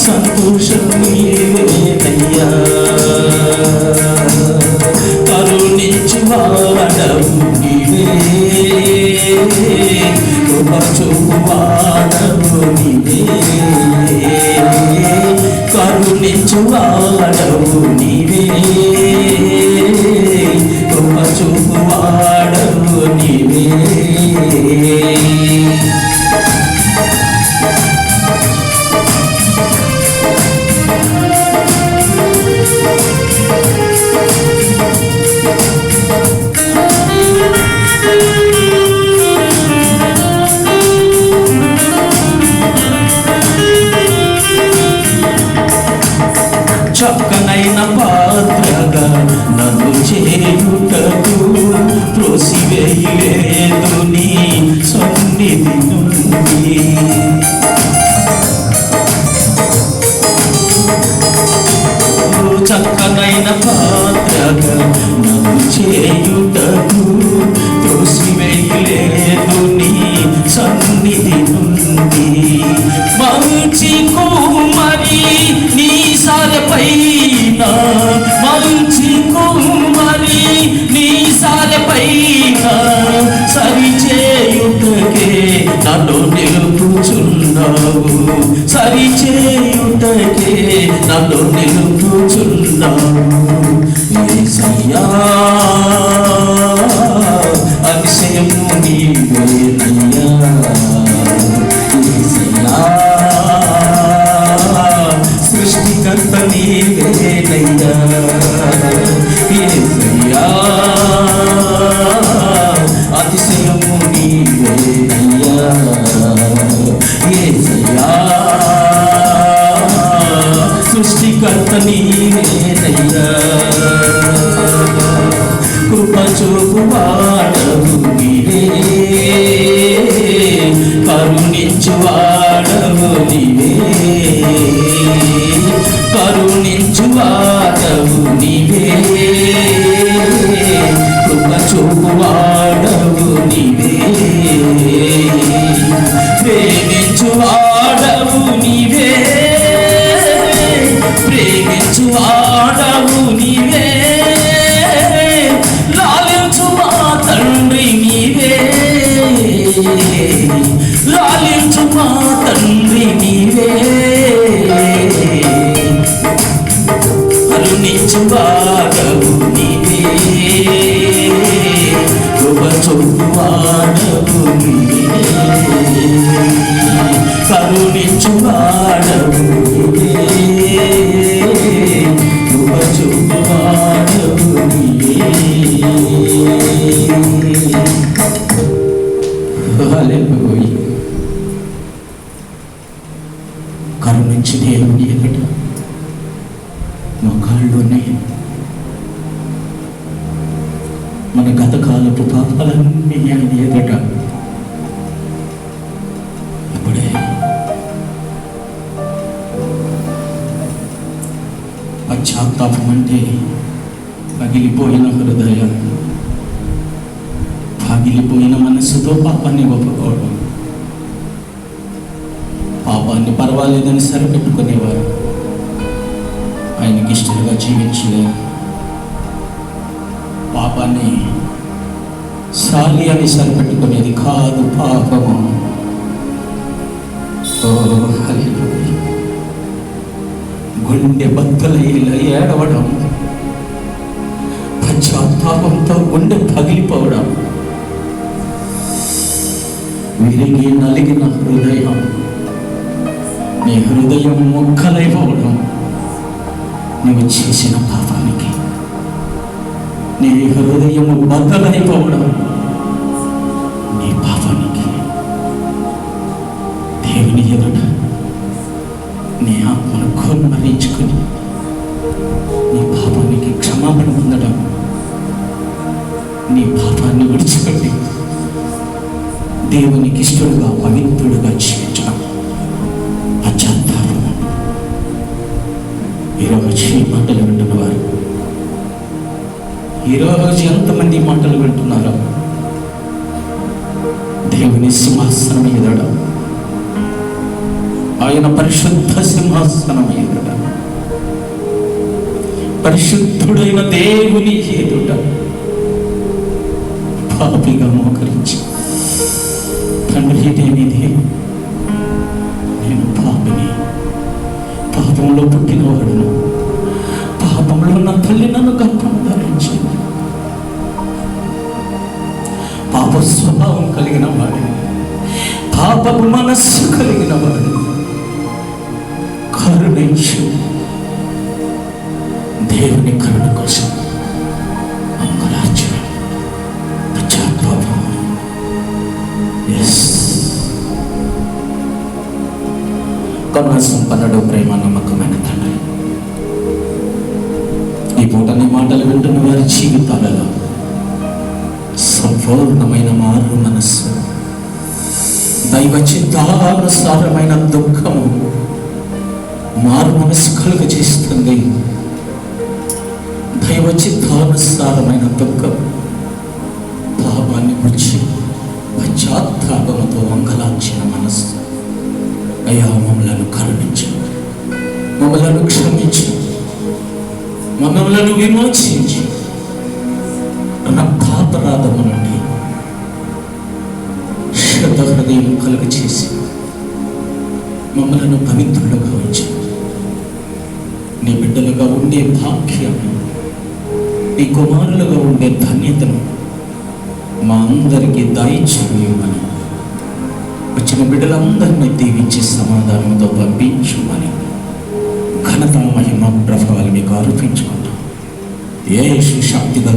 సంతోషం నీవేనయ్యా, కరుణించువాడవు నీవే, కృప చూపువాడవు నీవే, కరుణించువాడవు నీవే, కృప చూపువాడవు నీవే. చక్కనైన పాత్రగా నన్ను చేయుటకు త్రోసివేయలేదు నీ సన్నిధి నుండి. చక్కనైన పాత్రగా నన్ను చేయుటకు త్రోసివేయలేదు నీ సన్నిధి నుండి. మంచి కుమారి నీ సాలపైన, మంచి కుమారి నీ సాలపైన సరిచేయుటకే నన్ను నిలుపుచున్నావు, సరిచేయుటకే నన్ను నిలుపుచున్నావు. యేసయ్యా అతిశయము నీవేనయ్యా, యేసయ్యా సృష్టికర్త నీవేనయ్యా, యేసయ్యా అతిశయము నీవేనయ్యా, యేసయ్యా సృష్టికర్త నీవేనయ్యా, కృప చూపువాడవు నీవే, చూపువాడవు నీవే, ప్రేమించువాడవు నీవే, ప్రేమించువాడవు నీవే, లాలించు మా తండ్రి నీవే, లాలించు మా తండ్రి నీవే, కరుణించువాడవు నీవే, కృప చూపువాడవు నీవే, కరుణించువాడవు నీవే, కృప చూపువాడవు నీవే. హల్లెలూయా. కరుణించి దేవుని ఎదుట మోకాళ్ళునే మన గతకాలపు పాపాలన్నీ ఆయన ఎదుట ఇప్పుడే పశ్చాత్తాపం అంటే పగిలిపోయిన హృదయం, పగిలిపోయిన మనస్సుతో పాపాన్ని ఒప్పుకోవడం, పాపాన్ని పర్వాలేదని సరిపెట్టుకునేవారు ఆయనకి ఇష్టంగా జీవించలేరు. పాపాన్ని సాలి అని సరిపెట్టుకునేది కాదు పాపము. ఓ హల్లెలూయా. గుండె బద్దలయ్యేలా ఏడవడం, పశ్చాత్తాపంతో గుండె పగిలిపోవడం, విరిగి నలిగిన హృదయం, నీ హృదయం ముక్కలైపోవడం, నువ్వు చేసిన పాపానికి నీ హృదయము బద్దలైపోవడం, నీ పాపానికి దేవుని ఎదుట నీ ఆత్మను కొమ్మరించుకొని నీ పాపానికి క్షమాపణ పొందడం, నీ పాపాన్ని విడిచిపెట్టి దేవునికి ఇష్టడుగా పవిత్రుడుగా జీవించడం పశ్చాత్తాపం. ఈరోజు ఈ మాటలు వింటున్నవారు, ఈరోజు ఎంతమంది మాటలు వింటున్నారో దేవుని సింహాసనం ఎదుట, ఆయన పరిశుద్ధ సింహాసనం ఎదుట, పరిశుద్ధుడైన దేవుని ఎదుట పాపిగా మోకరించి, తండ్రి దేనిది, నేను పాపిని, పాపంలో పుట్టినవాడును, పాపంలో నా తల్లి నన్ను గర్భం ధరించింది, పాప స్వభావం కలిగిన వాడు, పాపపు మనస్సు కలిగిన వాడు, కరుణించు. దేవుని కరుణ కోసం అంగలార్చడం, పశ్చాత్తాపం. కరుణ సంపన్నుడు, ప్రేమ నమ్మకమైన తండ్రి, ఈ పూట నీ మాటలు వింటున్న వారి జీవితాలలో సంపూర్ణమైన మారు మనస్సు, దైవ చిత్తానుసారమైన దుఃఖము మారు మనస్సు కలుగజేస్తుంది. దైవ చిత్తానుసారమైన దుఃఖం, పాపాన్ని గురించి పశ్చాత్తాపముతో అంగలార్చిన మనస్సు. అయ్యా, మమ్మలను కరుణించు, మమ్మలను క్షమించు, మమ్మలను విమోచించి రక్తాపరాధము నుండి శుద్ధ హృదయం కలుగచేసి మమ్మలను పవిత్రులుగా ఉంచి నీ బిడ్డలుగా ఉండే భాగ్యం, నీ కుమారులుగా ఉండే ధన్యతను మా అందరికీ దయచేయమని, వచ్చిన బిడ్డలందరినీ దీవించి సమాధానంతో పంపించుమని ఘనత, మహిమ, ప్రభావాలు మీకు ఆరోపించుకుంటాం. యేసు శక్తిగల